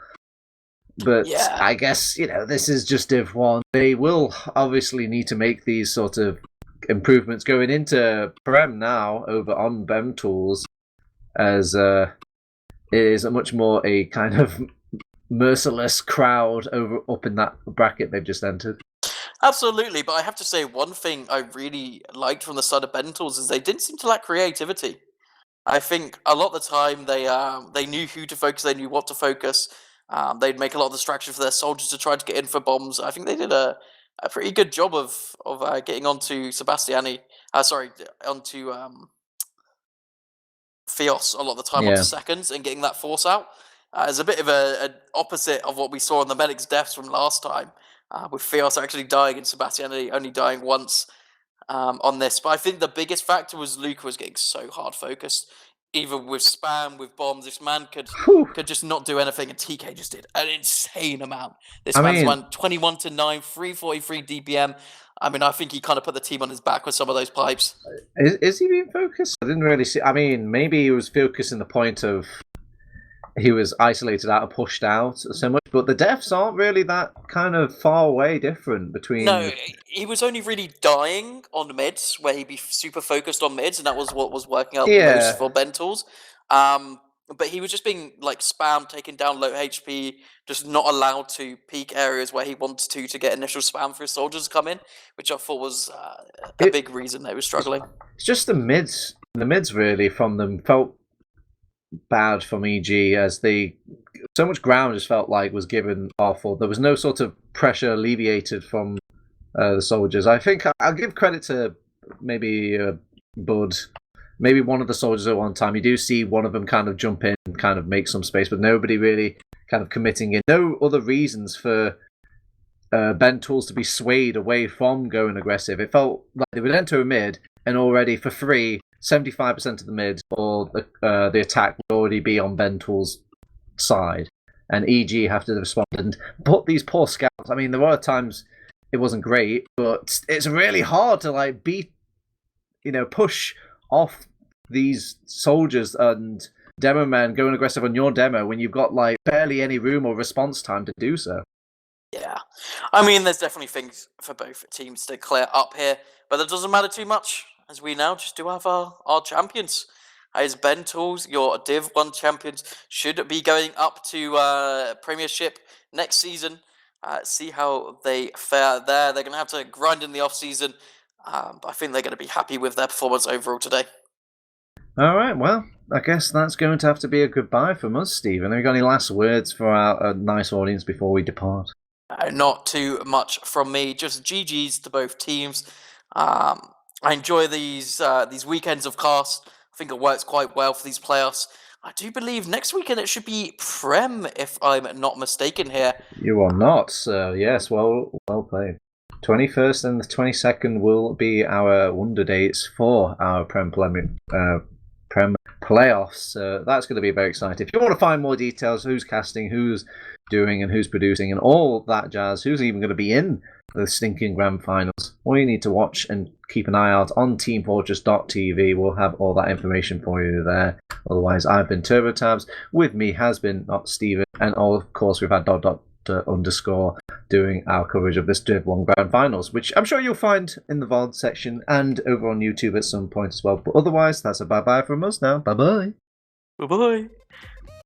But yeah. I guess, this is just Div 1. They will obviously need to make these sort of improvements going into Prem now over on BENDTOOLS, as it is a much more a kind of merciless crowd up in that bracket they've just entered. Absolutely, but I have to say one thing I really liked from the side of BENDTOOLS is they didn't seem to lack creativity. I think a lot of the time they knew who to focus, they knew what to focus. They'd make a lot of distractions for their soldiers to try to get in for bombs. I think they did a pretty good job of getting onto Sebastiani. Onto Fios a lot of the time, onto seconds, and getting that force out. It's a bit of an opposite of what we saw in the Medic's deaths from last time, with Fios actually dying and Sebastiani only dying once on this. But I think the biggest factor was Luca was getting so hard focused. Even with spam, with bombs, this man could just not do anything, and TK just did an insane amount. This man's won 21 to 9, 343 DPM. I mean, I think he kind of put the team on his back with some of those pipes. Is he being focused? I didn't really see. I mean, maybe he was focused in the point of he was isolated out and pushed out so much, but the deaths aren't really that kind of far away different between... No, he was only really dying on mids, where he'd be super focused on mids, and that was what was working out most for BENDTOOLS. But he was just being, like, spam, taking down low HP, just not allowed to peak areas where he wanted to get initial spam for his soldiers to come in, which I thought was a big reason they were struggling. It's just the mids. The mids, really, from them felt bad from EG, as so much ground just felt like was given awful. There was no sort of pressure alleviated from the soldiers. I think I'll give credit to maybe Bud, maybe one of the soldiers at one time. You do see one of them kind of jump in and kind of make some space, but nobody really kind of committing in. No other reasons for BENDTOOLS to be swayed away from going aggressive. It felt like they would enter a mid and already for free 75% of the mid or the attack would already be on BENDTOOLS' side, and EG have to respond and put these poor scouts. I mean, there were times it wasn't great, but it's really hard to push off these soldiers and demo men going aggressive on your demo when you've got like barely any room or response time to do so. Yeah, I mean, there's definitely things for both teams to clear up here, but that doesn't matter too much, as we now just do have our champions. As BENDTOOLS, your Div 1 champions, should be going up to Premiership next season. See how they fare there. They're going to have to grind in the off-season, but I think they're going to be happy with their performance overall today. All right, well, I guess that's going to have to be a goodbye from us, Stephen. Have you got any last words for our nice audience before we depart? Not too much from me, just GGs to both teams. I enjoy these weekends of cast. I think it works quite well for these playoffs. I do believe next weekend it should be Prem, if I'm not mistaken here. You are not, so yes, well played. 21st and the 22nd will be our wonder dates for our Prem playoffs. So that's going to be very exciting. If you want to find more details, who's casting, who's doing, and who's producing, and all that jazz, who's even going to be in the stinking grand finals, all you need to watch and keep an eye out on teamfortress.tv. We'll have all that information for you there. Otherwise, I've been TurboTabs. With me has been not Steven, and of course we've had __ doing our coverage of this Div 1 Grand Finals, which I'm sure you'll find in the VOD section and over on YouTube at some point as well. But otherwise, that's a bye-bye from us now. Bye-bye. Bye bye.